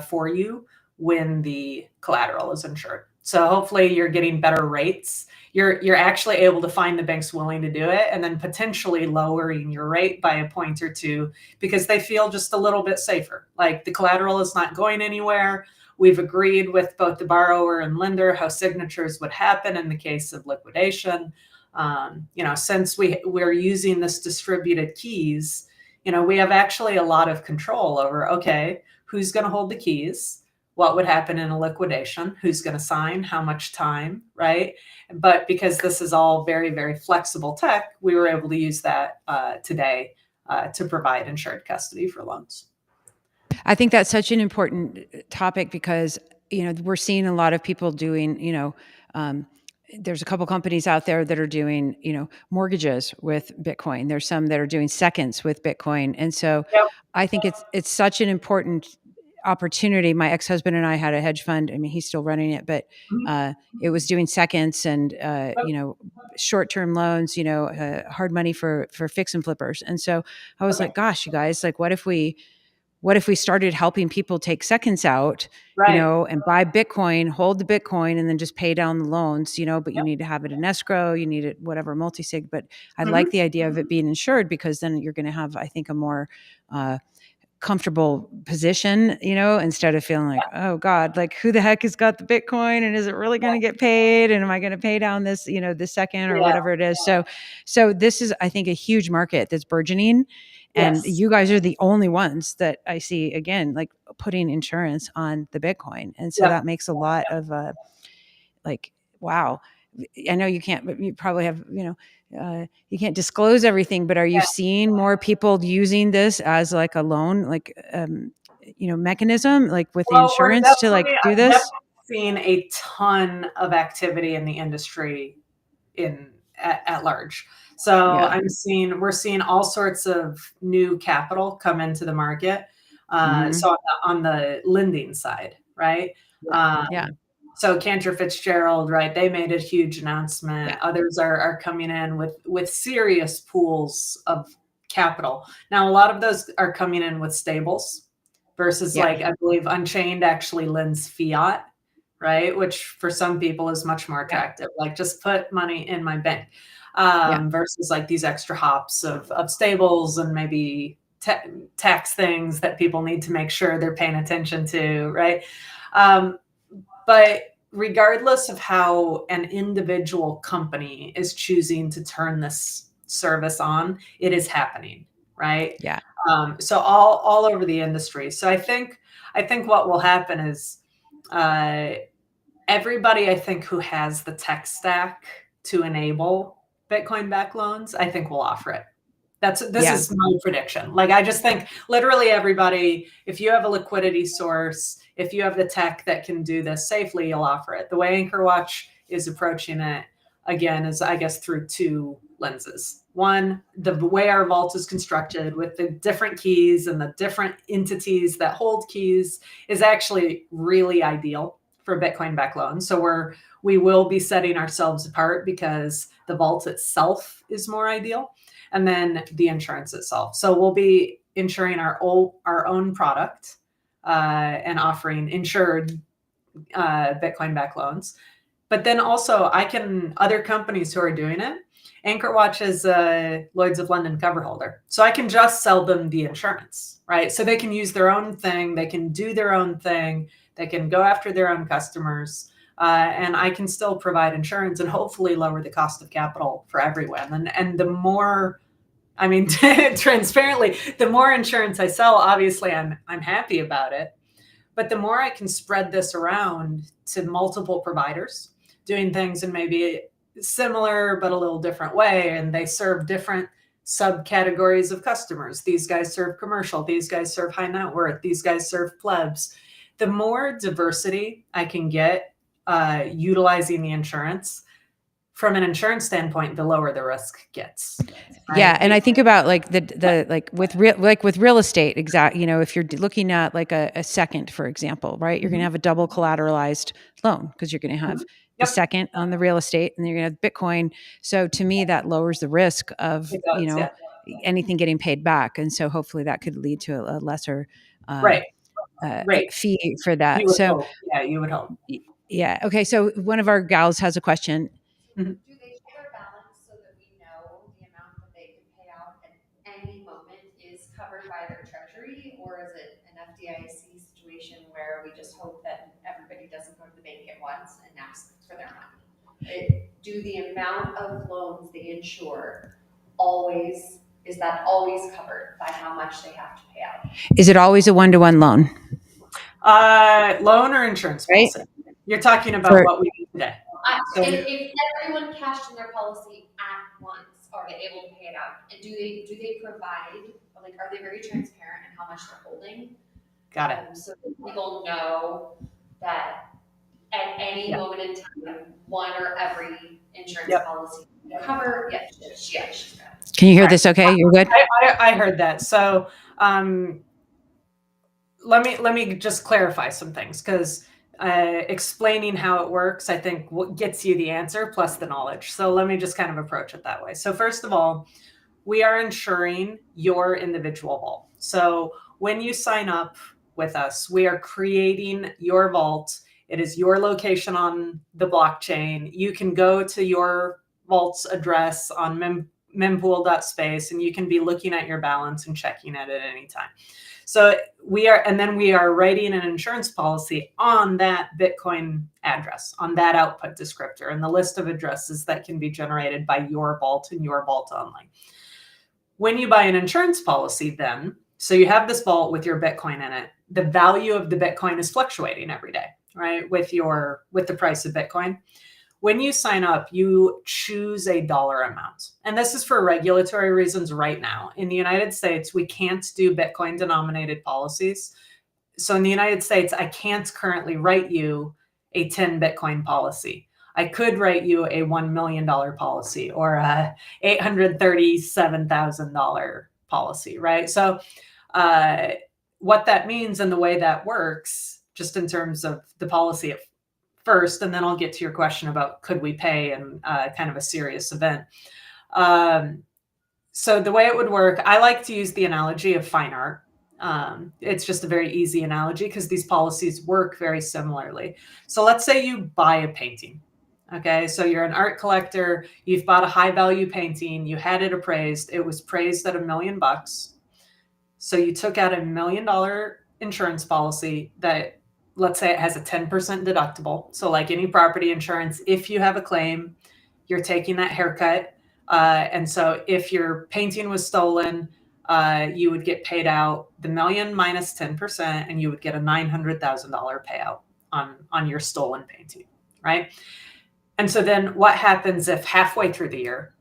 S2: for you when the collateral is insured. So hopefully you're getting better rates. You're actually able to find the banks willing to do it, and then potentially lowering your rate by a point or two because they feel just a little bit safer. The collateral is not going anywhere. We've agreed with both the borrower and lender how signatures would happen in the case of liquidation. Since we're using this distributed keys, we have actually a lot of control over, okay, who's going to hold the keys? What would happen in a liquidation? Who's going to sign? How much time, right? But because this is all very, very flexible tech, we were able to use that today to provide insured custody for loans.
S1: I think that's such an important topic because, we're seeing a lot of people doing, there's a couple companies out there that are doing, mortgages with Bitcoin. There's some that are doing seconds with Bitcoin. And so
S2: Yep.
S1: I think it's such an important opportunity. My ex-husband and I had a hedge fund. I mean, he's still running it, but it was doing seconds and short-term loans, hard money for fix and flippers. And so I was
S2: Okay.
S1: like, gosh, you guys, like what if we started helping people take seconds out,
S2: Right.
S1: and buy Bitcoin, hold the Bitcoin, and then just pay down the loans, but you
S2: Yep.
S1: need to have it in escrow, you need it, whatever, multi-sig. But I like
S2: Mhm.
S1: the idea of it being insured, because then you're going to have, I think, a more comfortable position, instead of feeling like, oh God, like who the heck has got the Bitcoin, and is it really going to get paid? And am I going to pay down this, the second or
S2: Yeah.
S1: whatever it is? So this is, I think, a huge market that's burgeoning. And
S2: Yes.
S1: you guys are the only ones that I see, again, like putting insurance on the Bitcoin. And so
S2: Yep.
S1: that makes a lot of like, wow. I know you can't, but you probably have, you can't disclose everything, but are you
S2: Yeah.
S1: seeing more people using this as like a loan, like, mechanism, like with the
S2: Well,
S1: insurance to like do
S2: I've
S1: this?
S2: definitely seen a ton of activity in the industry at large. So
S1: Yeah.
S2: we're seeing all sorts of new capital come into the market.
S1: Hmm.
S2: So on the lending side, right?
S1: Yeah. Yeah.
S2: Um, so Cantor Fitzgerald, right? They made a huge announcement.
S1: Yeah.
S2: Others are coming in with serious pools of capital. Now, a lot of those are coming in with stables versus,
S1: Yeah.
S2: like, I believe Unchained actually lends fiat, right? Which for some people is much more
S1: Yeah.
S2: attractive. Like, just put money in my bank,
S1: Yeah.
S2: versus like these extra hops of stables and maybe tax things that people need to make sure they're paying attention to, right? Um, but regardless of how an individual company is choosing to turn this service on, it is happening, right?
S1: Yeah.
S2: So all over the industry. So I think what will happen is uh, everybody, I think, who has the tech stack to enable Bitcoin backed loans, I think will offer it. This
S1: Yeah.
S2: is my prediction. Like, I just think literally everybody, if you have a liquidity source, if you have the tech that can do this safely, you'll offer it. The way AnchorWatch is approaching it, again, is, I guess, through two lenses. One, the way our vault is constructed with the different keys and the different entities that hold keys is actually really ideal for Bitcoin backed loans. So we will be setting ourselves apart because the vault itself is more ideal, and then the insurance itself. So we'll be insuring our own product, and offering insured Bitcoin backed loans. But then also, other companies who are doing it, AnchorWatch is a Lloyd's of London cover holder. So I can just sell them the insurance, right? So they can use their own thing, they can do their own thing, they can go after their own customers. And I can still provide insurance and hopefully lower the cost of capital for everyone. And the more, I mean, transparently, the more insurance I sell, obviously I'm happy about it. But the more I can spread this around to multiple providers doing things in maybe a similar but a little different way, and they serve different subcategories of customers. These guys serve commercial, these guys serve high net worth, these guys serve plebs. The more diversity I can get utilizing the insurance, from an insurance standpoint, the lower the risk gets,
S1: Yeah,
S2: right?
S1: and I think about like the like with real estate, exact. If you're looking at like a second, for example, right? You're going to
S2: Mhm.
S1: have a double collateralized loan because you're going to have
S2: Mhm.
S1: the
S2: Yep,
S1: second on the real estate, and then you're going to have Bitcoin. So to me, that lowers the risk of
S2: it does. Yeah.
S1: anything getting paid back, and so hopefully that could lead to a lesser
S2: Right. Right.
S1: fee for that.
S2: You would
S1: So
S2: hope. Yeah, you would hope.
S1: yeah, okay. So one of our gals has a question.
S2: Mhm.
S3: Do they check our balance so that we know the amount that they can pay out at any moment is covered by their treasury? Or is it an FDIC situation where we just hope that everybody doesn't go to the bank at once and ask for their money? Do the amount of loans they insure always, is that always covered by how much they have to pay out?
S1: Is it always a one-to-one loan,
S2: Loan or insurance
S1: right?
S2: policy? You're talking about
S1: For
S2: what we do today. So
S3: If everyone cashed in their policy at once, are they able to pay it out? And do they provide, like, are they very transparent in how much they're holding?
S2: got it.
S3: So that people know that at any
S2: Yeah.
S3: moment in time, one or every insurance
S2: Yep.
S3: policy cover. Yeah, she's got it.
S1: Can you hear
S2: Right.
S1: this okay? You're good?
S2: I heard that. So let me just clarify some things, because explaining how it works, I think, what gets you the answer plus the knowledge. So let me just kind of approach it that way. So first of all, we are insuring your individual vault. So when you sign up with us, we are creating your vault. It is your location on the blockchain. You can go to your vault's address on mempool.space, and you can be looking at your balance and checking it at any time. So we are writing an insurance policy on that Bitcoin address, on that output descriptor, and the list of addresses that can be generated by your vault and your vault only. When you buy an insurance policy, then, so you have this vault with your Bitcoin in it, the value of the Bitcoin is fluctuating every day, right? With the price of Bitcoin. When you sign up, you choose a dollar amount. And this is for regulatory reasons right now. In the United States, we can't do Bitcoin denominated policies. So in the United States, I can't currently write you a 10 Bitcoin policy. I could write you a $1 million policy or a $837,000 policy, right? So what that means and the way that works, just in terms of the policy at first, and then I'll get to your question about could we pay in kind of a serious event. So the way it would work, I like to use the analogy of fine art. It's just a very easy analogy because these policies work very similarly. So let's say you buy a painting. Okay, so you're an art collector, you've bought a high value painting, you had it appraised, it was praised at $1 million. So you took out $1 million insurance policy that, let's say it has a 10% deductible. So like any property insurance, if you have a claim, you're taking that haircut. And so if your painting was stolen, you would get paid out the $1 million minus 10%, and you would get a $900,000 payout on your stolen painting, right? And so then what happens if halfway through the year,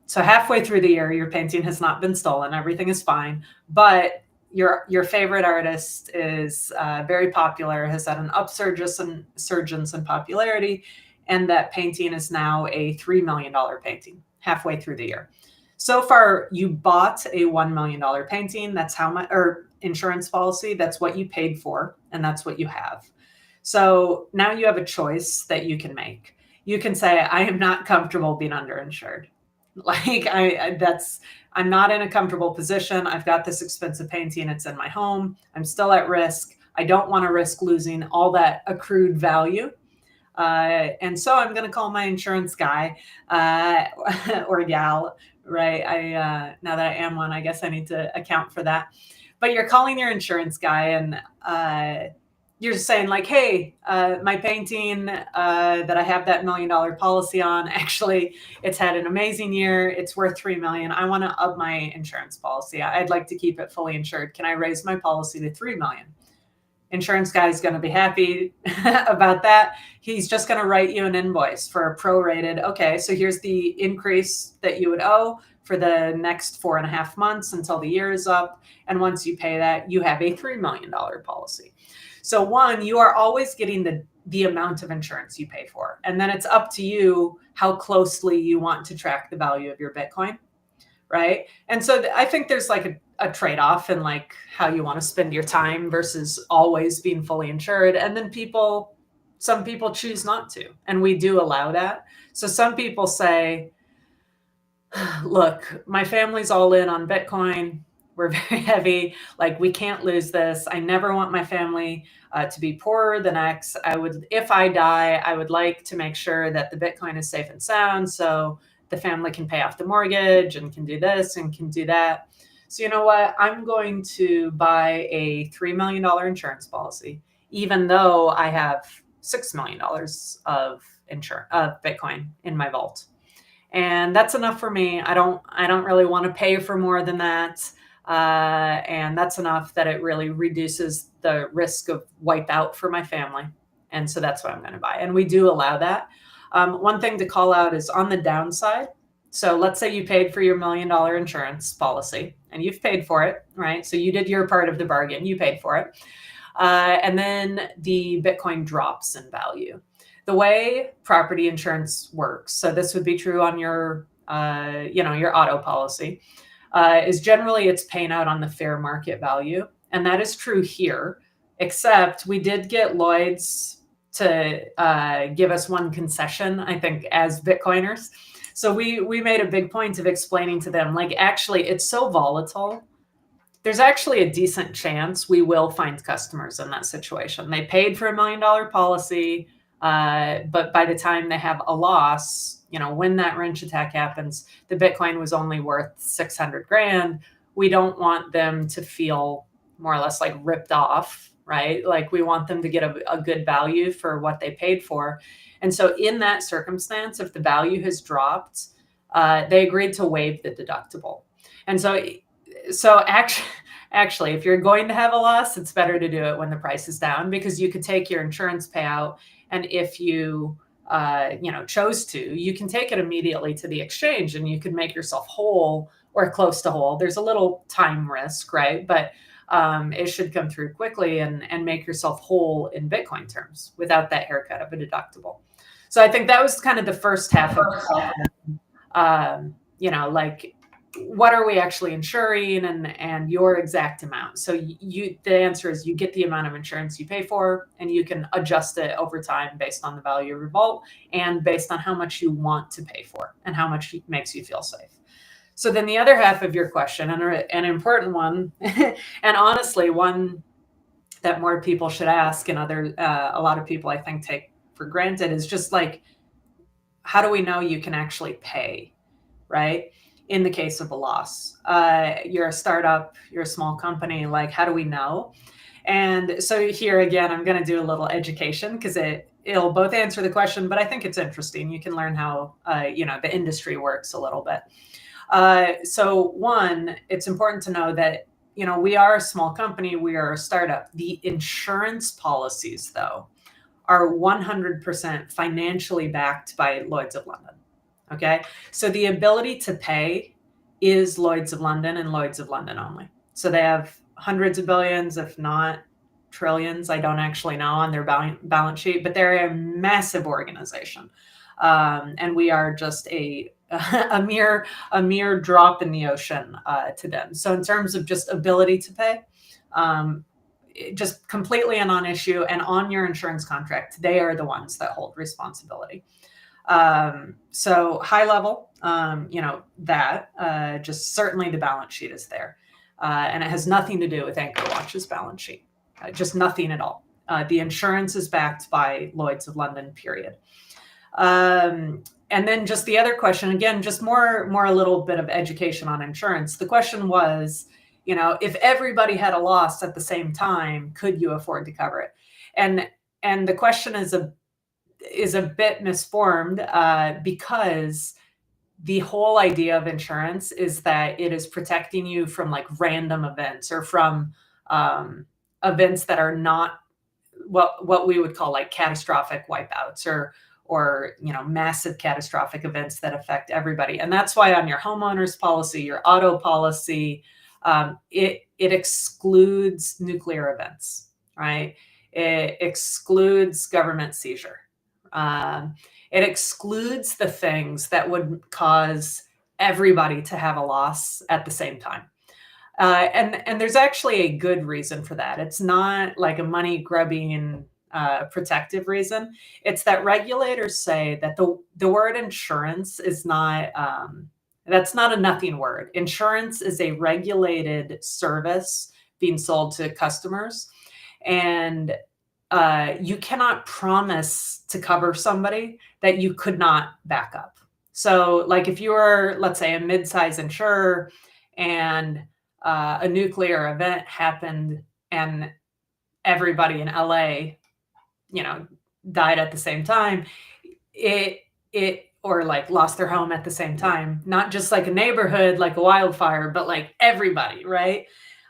S2: your painting has not been stolen, everything is fine, but your favorite artist is very popular, has had an upsurge in popularity, and that painting is now a $3 million painting halfway through the year. So far, you bought a $1 million painting. That's how much, or insurance policy. That's what you paid for, and that's what you have. So now you have a choice that you can make. You can say, I am not comfortable being underinsured. Like I'm not in a comfortable position. I've got this expensive painting. It's in my home. I'm still at risk. I don't want to risk losing all that accrued value. And so I'm going to call my insurance guy or gal, right? Now that I am one, I guess I need to account for that. But you're calling your insurance guy, and you're saying like, hey, my painting that I have that $1 million policy on, actually, it's had an amazing year. It's worth $3 million. I want to up my insurance policy. I'd like to keep it fully insured. Can I raise my policy to $3 million? Insurance guy is going to be happy about that. He's just going to write you an invoice for a prorated. Okay, so here's the increase that you would owe for the next 4.5 months until the year is up. And once you pay that, you have a $3 million policy. So one, you are always getting the amount of insurance you pay for. And then it's up to you how closely you want to track the value of your Bitcoin, right? And so I think there's like a trade-off in like how you want to spend your time versus always being fully insured. And then some people choose not to, and we do allow that. So some people say, look, my family's all in on Bitcoin. We're very heavy. Like, we can't lose this. I never want my family to be poorer than X. If I die, I would like to make sure that the Bitcoin is safe and sound, so the family can pay off the mortgage and can do this and can do that. So you know what? I'm going to buy a $3 million insurance policy, even though I have $6 million of Bitcoin in my vault. And that's enough for me. I don't really want to pay for more than that. And that's enough that it really reduces the risk of wipeout for my family. And so that's what I'm going to buy. And we do allow that. One thing to call out is on the downside. So let's say you paid for your $1 million insurance policy and you've paid for it, right? So you did your part of the bargain, you paid for it. And then the Bitcoin drops in value. the way property insurance works, so this would be true on your, your auto policy, is generally it's paying out on the fair market value. And that is true here, except we did get Lloyd's to give us one concession, I think, as Bitcoiners. So we made a big point of explaining to them, like, actually, it's so volatile. There's actually a decent chance we will find customers in that situation. They paid for $1 million policy, but by the time they have a loss, when that wrench attack happens, the Bitcoin was only worth 600 grand. We don't want them to feel more or less like ripped off, right? Like, we want them to get a good value for what they paid for. And so in that circumstance, if the value has dropped, they agreed to waive the deductible. And so actually, if you're going to have a loss, it's better to do it when the price is down, because you could take your insurance payout, and if you chose to, you can take it immediately to the exchange, and you can make yourself whole or close to whole. There's a little time risk, right? But it should come through quickly and make yourself whole in Bitcoin terms without that haircut of a deductible. So I think that was kind of the first half of like, what are we actually insuring, and your exact amount. So the answer is you get the amount of insurance you pay for, and you can adjust it over time based on the value of your vault and based on how much you want to pay for and how much makes you feel safe. So then the other half of your question, and an important one, and honestly one that more people should ask, and a lot of people I think take for granted, is just like, how do we know you can actually pay, right? In the case of a loss, you're a startup, you're a small company, like, how do we know? And so here again, I'm going to do a little education, because it'll both answer the question, but I think it's interesting. You can learn how, the industry works a little bit. So one, it's important to know that, we are a small company, we are a startup. The insurance policies, though, are 100% financially backed by Lloyd's of London. Okay, so the ability to pay is Lloyd's of London and Lloyd's of London only. So they have hundreds of billions, if not trillions, I don't actually know, on their balance sheet, but they're a massive organization. And we are just a mere drop in the ocean to them. So in terms of just ability to pay, just completely a non-issue. And on your insurance contract, they are the ones that hold responsibility. So high level, just certainly the balance sheet is there. And it has nothing to do with Anchor Watch's balance sheet, just nothing at all. The insurance is backed by Lloyd's of London, period. And then just the other question, again, just more a little bit of education on insurance. The question was, if everybody had a loss at the same time, could you afford to cover it? And the question is a bit misformed, because the whole idea of insurance is that it is protecting you from like random events, or from events that are not what we would call like catastrophic wipeouts, or massive catastrophic events that affect everybody. And that's why on your homeowner's policy, your auto policy, it excludes nuclear events, right? It excludes government seizure. It excludes the things that would cause everybody to have a loss at the same time. And there's actually a good reason for that. It's not like a money grubbing protective reason. It's that regulators say that the word insurance is not, that's not a nothing word. Insurance is a regulated service being sold to customers. And you cannot promise to cover somebody that you could not back up. So like if you're, let's say, a mid-size insurer, and a nuclear event happened and everybody in LA, died at the same time, or like lost their home at the same time, not just like a neighborhood, like a wildfire, but like everybody, right?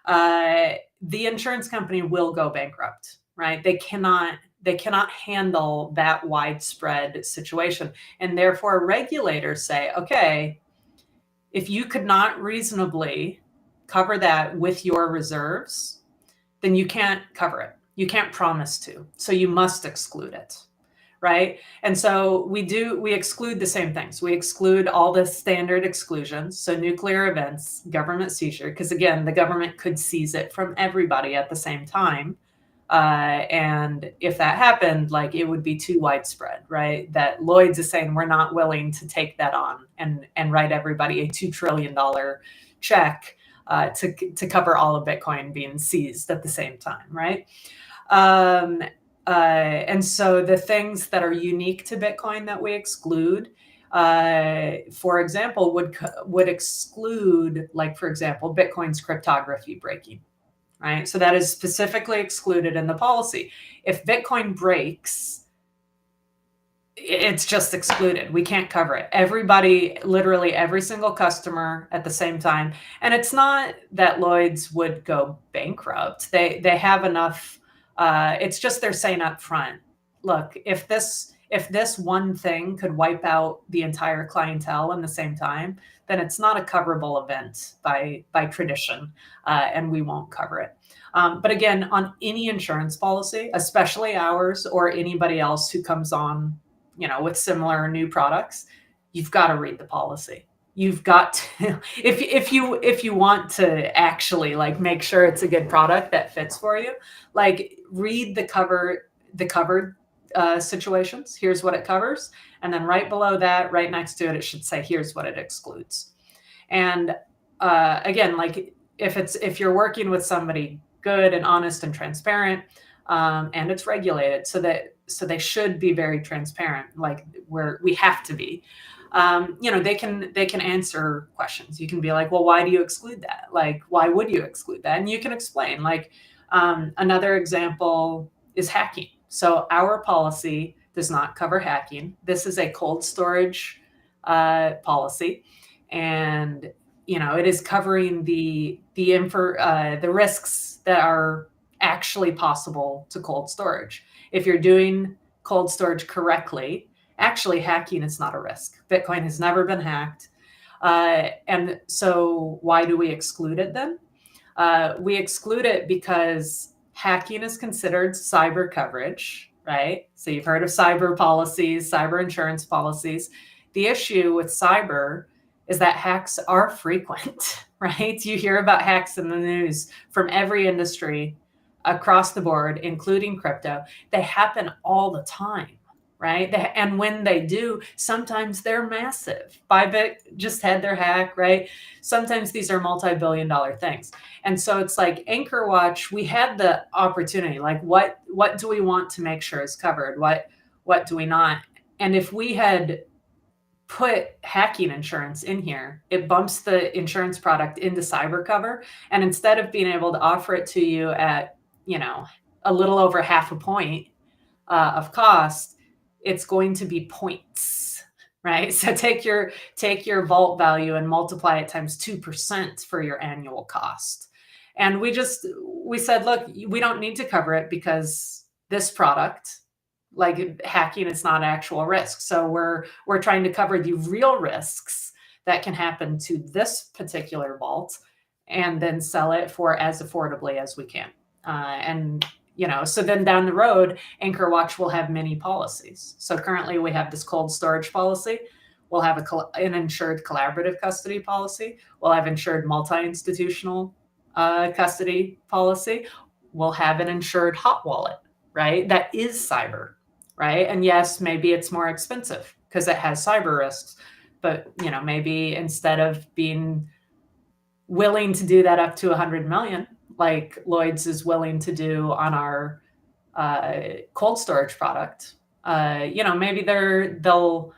S2: The insurance company will go bankrupt, right? They cannot handle that widespread situation. And therefore regulators say, okay, if you could not reasonably cover that with your reserves, then you can't cover it. You can't promise to. So you must exclude it, right? And so we exclude the same things. We exclude all the standard exclusions. So nuclear events, government seizure, because again, the government could seize it from everybody at the same time. And if that happened, like it would be too widespread, right? That Lloyd's is saying we're not willing to take that on and write everybody a $2 trillion check to cover all of Bitcoin being seized at the same time, right? And so the things that are unique to Bitcoin that we exclude, for example, would exclude, like, for example, Bitcoin's cryptography breaking, right? So that is specifically excluded in the policy. If Bitcoin breaks, it's just excluded. We can't cover it. Everybody, literally every single customer at the same time. And it's not that Lloyd's would go bankrupt. They have enough. It's just they're saying up front, look, if this one thing could wipe out the entire clientele in the same time, then it's not a coverable event by tradition, and we won't cover it. But again, on any insurance policy, especially ours or anybody else who comes on, with similar new products, you've got to read the policy. You've got to, if you want to actually like make sure it's a good product that fits for you, like read the covered situations. Here's what it covers, and then right below that, right next to it, it should say here's what it excludes. And again, like if you're working with somebody good and honest and transparent, and it's regulated, so they should be very transparent, like we have to be. They can answer questions. You can be like, well, why do you exclude that? Like, why would you exclude that? And you can explain. Like, another example is hacking. So our policy does not cover hacking. This is a cold storage policy, and it is covering the risks that are actually possible to cold storage. If you're doing cold storage correctly, actually hacking is not a risk. Bitcoin has never been hacked. And so why do we exclude it then? We exclude it because hacking is considered cyber coverage, right? So you've heard of cyber policies, cyber insurance policies. The issue with cyber is that hacks are frequent, right? You hear about hacks in the news from every industry across the board, including crypto. They happen all the time, right? And when they do, sometimes they're massive. Bybit just had their hack, right? Sometimes these are multi-billion-dollar things. And so it's like Anchor Watch, we had the opportunity, like what do we want to make sure is covered? What do we not? And if we had put hacking insurance in here, it bumps the insurance product into cyber cover. And instead of being able to offer it to you at, a little over half a point of cost, it's going to be points, right? So take your vault value and multiply it times 2% for your annual cost. And we said, look, we don't need to cover it because this product, like hacking, is not actual risk. So we're trying to cover the real risks that can happen to this particular vault and then sell it for as affordably as we can. So then down the road, Anchor Watch will have many policies. So currently we have this cold storage policy. We'll have an insured collaborative custody policy. We'll have insured multi-institutional custody policy. We'll have an insured hot wallet, right? That is cyber, right? And yes, maybe it's more expensive because it has cyber risks. But, maybe instead of being willing to do that up to 100 million, like Lloyd's is willing to do on our cold storage product, maybe they'll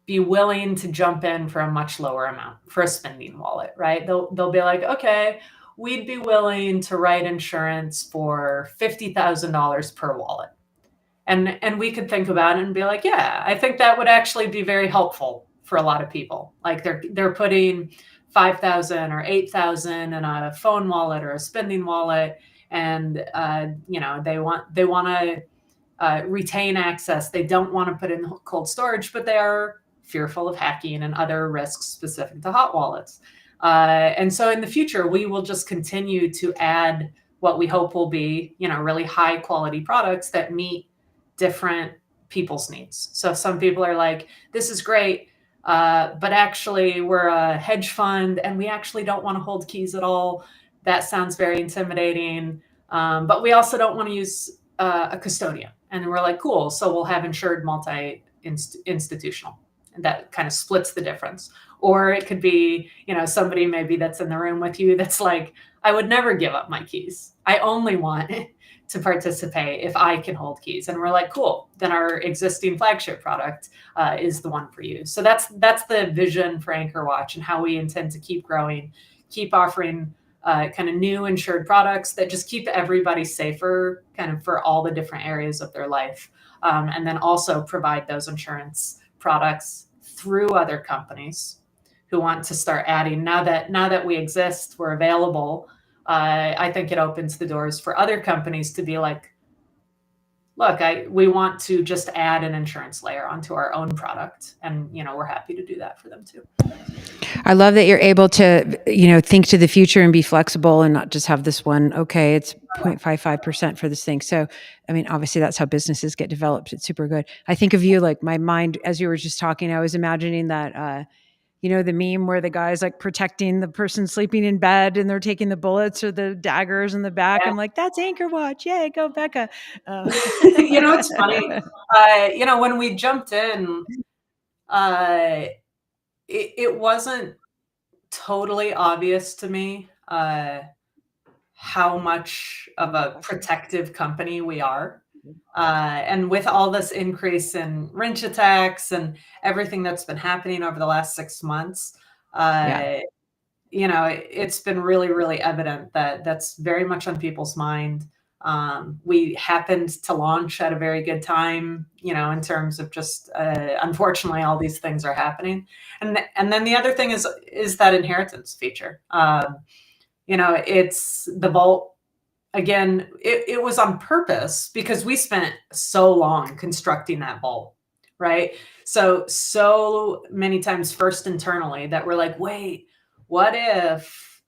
S2: be willing to jump in for a much lower amount for a spending wallet, right? They'll be like, okay, we'd be willing to write insurance for $50,000 per wallet. And we could think about it and be like, yeah, I think that would actually be very helpful for a lot of people. Like they're putting 5,000 or 8,000 in a phone wallet or a spending wallet, and they want to retain access. They don't want to put in cold storage, but they are fearful of hacking and other risks specific to hot wallets. And so in the future, we will just continue to add what we hope will be, really high quality products that meet different people's needs. So some people are like, this is great, but actually we're a hedge fund and we actually don't want to hold keys at all. That sounds very intimidating. But we also don't want to use a custodian. And we're like, cool. So we'll have insured multi-institutional. And that kind of splits the difference. Or it could be, somebody maybe that's in the room with you that's like, I would never give up my keys. I only want to participate if I can hold keys. And we're like, cool, then our existing flagship product is the one for you. So that's the vision for Anchor Watch and how we intend to keep growing, keep offering kind of new insured products that just keep everybody safer kind of for all the different areas of their life. And then also provide those insurance products through other companies who want to start adding. Now that we exist, we're available. I think it opens the doors for other companies to be like, look, we want to just add an insurance layer onto our own product. And, we're happy to do that for them too.
S1: I love that you're able to, think to the future and be flexible and not just have this one, okay, it's 0.55% for this thing. So, I mean, obviously that's how businesses get developed. It's super good. I think of you, like my mind, as you were just talking, I was imagining that, the meme where the guy's like protecting the person sleeping in bed and they're taking the bullets or the daggers in the back.
S2: Yeah.
S1: I'm like, that's Anchor Watch. Yay, go Becca.
S2: It's funny. When we jumped in, it wasn't totally obvious to me how much of a protective company we are. And with all this increase in wrench attacks and everything that's been happening over the last 6 months, it's been really, really evident that that's very much on people's mind. We happened to launch at a very good time, in terms of just, unfortunately, all these things are happening. And then the other thing is that inheritance feature. It's the vault. Again, it was on purpose because we spent so long constructing that vault, right? So many times first internally that we're like, wait, what if,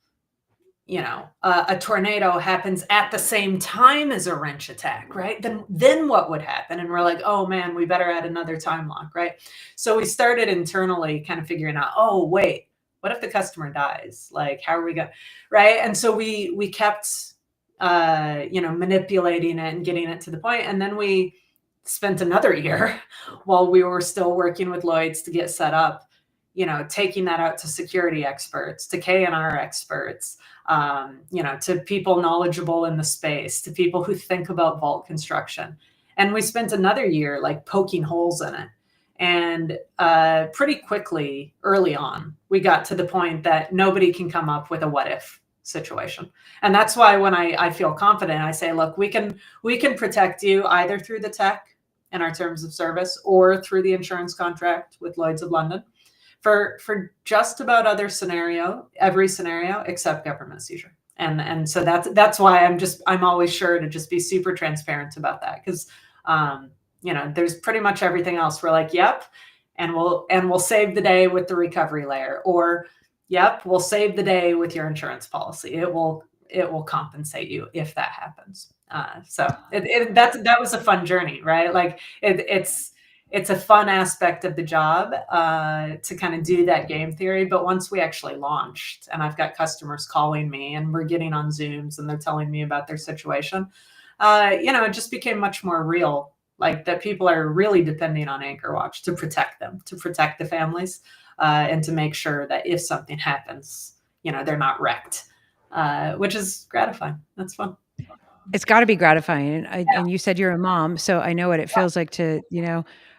S2: a tornado happens at the same time as a wrench attack, right? Then what would happen? And we're like, oh man, we better add another time lock, right? So we started internally kind of figuring out, oh, wait, what if the customer dies? Like, how are we going, right? And so we kept manipulating it and getting it to the point. And then we spent another year while we were still working with Lloyd's to get set up, taking that out to security experts, to K&R experts, to people knowledgeable in the space, to people who think about vault construction. And we spent another year like poking holes in it. And pretty quickly, early on, we got to the point that nobody can come up with a what if situation. And that's why when I feel confident, I say, look, we can protect you either through the tech and our terms of service or through the insurance contract with Lloyd's of London for just about every scenario except government seizure. And so that's why I'm always sure to just be super transparent about that. Because there's pretty much everything else. We're like, yep. And we'll save the day with the recovery layer, or yep, we'll save the day with your insurance policy. It will compensate you if that happens. So that was a fun journey, right? Like it's a fun aspect of the job to kind of do that game theory. But once we actually launched, and I've got customers calling me, and we're getting on Zooms, and they're telling me about their situation, it just became much more real. Like that people are really depending on Anchor Watch to protect them, to protect the families, and to make sure that if something happens, they're not wrecked, which is gratifying. That's fun.
S1: It's got to be gratifying. And you said you're a mom, so I know what it feels like to,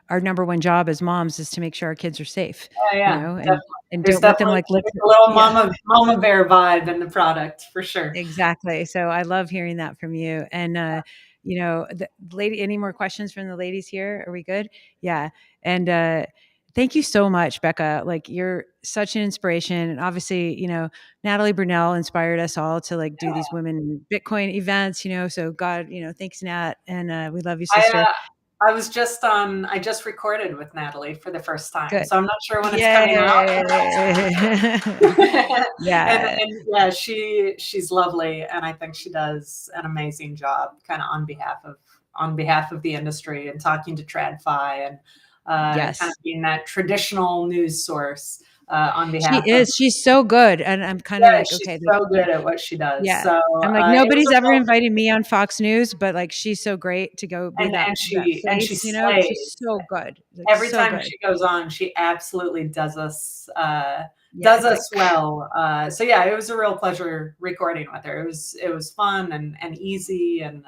S1: our number one job as moms is to make sure our kids are safe. And
S2: There's
S1: don't let them like
S2: a little mama bear vibe in the product for sure.
S1: Exactly. So I love hearing that from you. And the lady, any more questions from the ladies here? Are we good? Yeah. And thank you so much, Becca. Like you're such an inspiration. And obviously, Natalie Brunell inspired us all to like do these women in Bitcoin events, so God, thanks Nat. And we love you, sister.
S2: I just recorded with Natalie for the first time.
S1: Good.
S2: So I'm not sure when it's coming out.
S1: Yeah.
S2: and yeah, she's lovely. And I think she does an amazing job kind of on behalf on behalf of the industry and talking to TradFi and
S1: Yes.
S2: kind of being that traditional news source on behalf
S1: She
S2: of.
S1: is. She's so good. And I'm kind of like,
S2: She's
S1: okay,
S2: so good at what she does.
S1: yeah.
S2: So
S1: I'm like,
S2: it was
S1: nobody's
S2: a
S1: ever
S2: real-
S1: invited me on Fox News, but like, she's so great to go be that
S2: she
S1: face, you know,
S2: slays.
S1: she's so good. Like,
S2: Every
S1: so
S2: time
S1: good.
S2: she goes on, she absolutely does us
S1: Yeah, it's like,
S2: well. So yeah, it was a real pleasure recording with her. It was fun and easy, and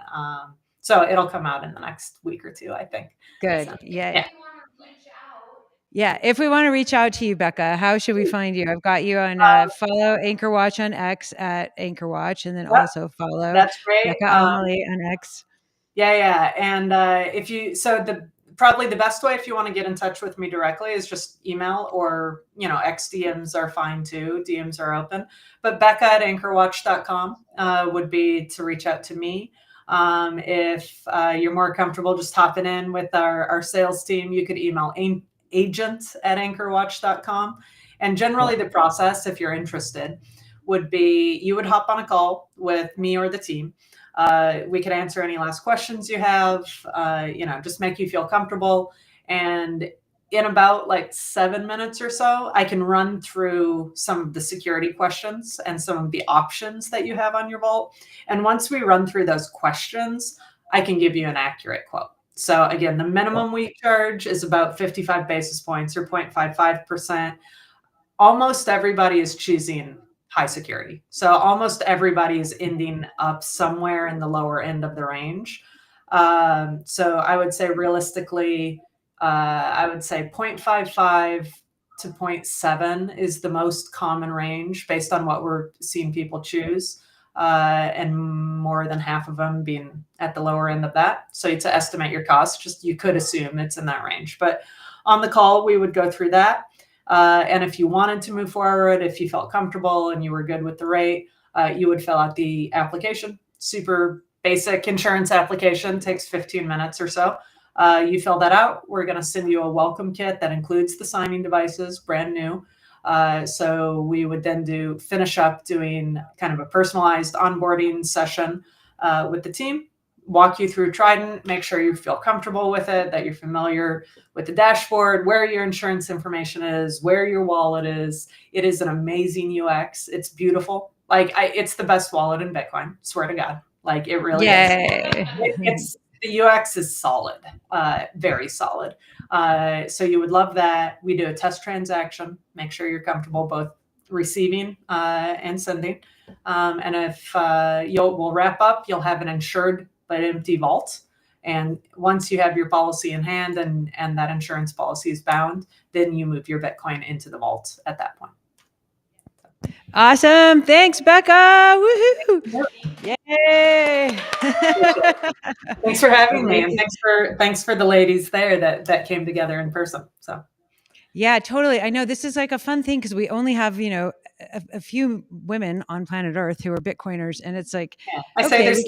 S2: so it'll come out in the next week or two, I think.
S1: good.
S2: So,
S1: Yeah.
S3: If you want to reach out,
S1: Yeah. If we want to reach out to you, Becca, how should we find you? I've got you on follow Anchor Watch on X at Anchor Watch, and then
S2: yep,
S1: also follow
S2: that's great.
S1: Becca Amilee on X.
S2: Yeah. And if you, so probably the best way if you want to get in touch with me directly is just email, or, X DMs are fine too. DMs are open. But Becca at anchorwatch.com would be to reach out to me. If you're more comfortable just hopping in with our sales team, you could email agent at anchorwatch.com. And generally the process, if you're interested, would be you would hop on a call with me or the team. We could answer any last questions you have, just make you feel comfortable. And in about like 7 minutes or so, I can run through some of the security questions and some of the options that you have on your vault. And once we run through those questions, I can give you an accurate quote. So again, the minimum we charge is about 55 basis points or 0.55%. Almost everybody is choosing high security. So almost everybody is ending up somewhere in the lower end of the range. So I would say realistically, I would say 0.55 to 0.7 is the most common range based on what we're seeing people choose. And more than half of them being at the lower end of that. So to estimate your cost, you could assume it's in that range. But on the call, we would go through that. And if you wanted to move forward, if you felt comfortable and you were good with the rate, you would fill out the application. Super basic insurance application, takes 15 minutes or so. You fill that out. We're going to send you a welcome kit that includes the signing devices, brand new. So we would then finish up doing kind of a personalized onboarding session with the team, walk you through Trident, make sure you feel comfortable with it, that you're familiar with the dashboard, where your insurance information is, where your wallet is. It is an amazing UX. It's beautiful. Like it's the best wallet in Bitcoin. Swear to God. Like it really is. The UX is solid, very solid. So you would love that. We do a test transaction, make sure you're comfortable both receiving and sending. And if we'll wrap up, you'll have an insured but empty vault. And once you have your policy in hand and that insurance policy is bound, then you move your Bitcoin into the vault at that point.
S1: Awesome. Thanks, Becca. Woohoo. Yay.
S2: Thanks for having me. And thanks for the ladies there that came together in person. So
S1: yeah, totally. I know this is like a fun thing because we only have, a few women on planet Earth who are Bitcoiners. And it's like,
S2: I say there's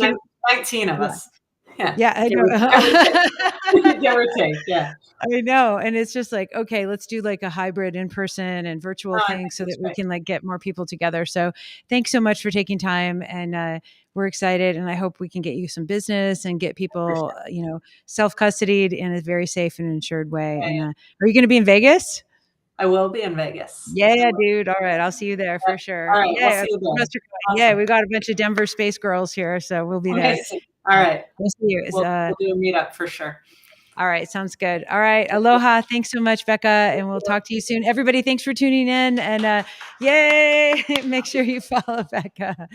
S2: 19 of us.
S1: Yeah, I know.
S2: Give or take. Yeah.
S1: I know. And it's just like, okay, let's do like a hybrid in person and virtual thing so that we can like get more people together. So thanks so much for taking time. And we're excited. And I hope we can get you some business and get people, self-custodied in a very safe and insured way.
S2: Yeah,
S1: and are you going to be in Vegas?
S2: I will be in Vegas.
S1: Yeah, dude. All right. I'll see you there for sure.
S2: All right.
S1: Yeah.
S2: We'll see you there.
S1: Awesome. Yeah. We got a bunch of Denver space girls here. So we'll be there.
S2: All right.
S1: We'll see you.
S2: We'll do a meetup for sure.
S1: All right. Sounds good. All right. Aloha. Thanks so much, Becca. And we'll talk to you soon. Everybody, thanks for tuning in. And yay. Make sure you follow Becca.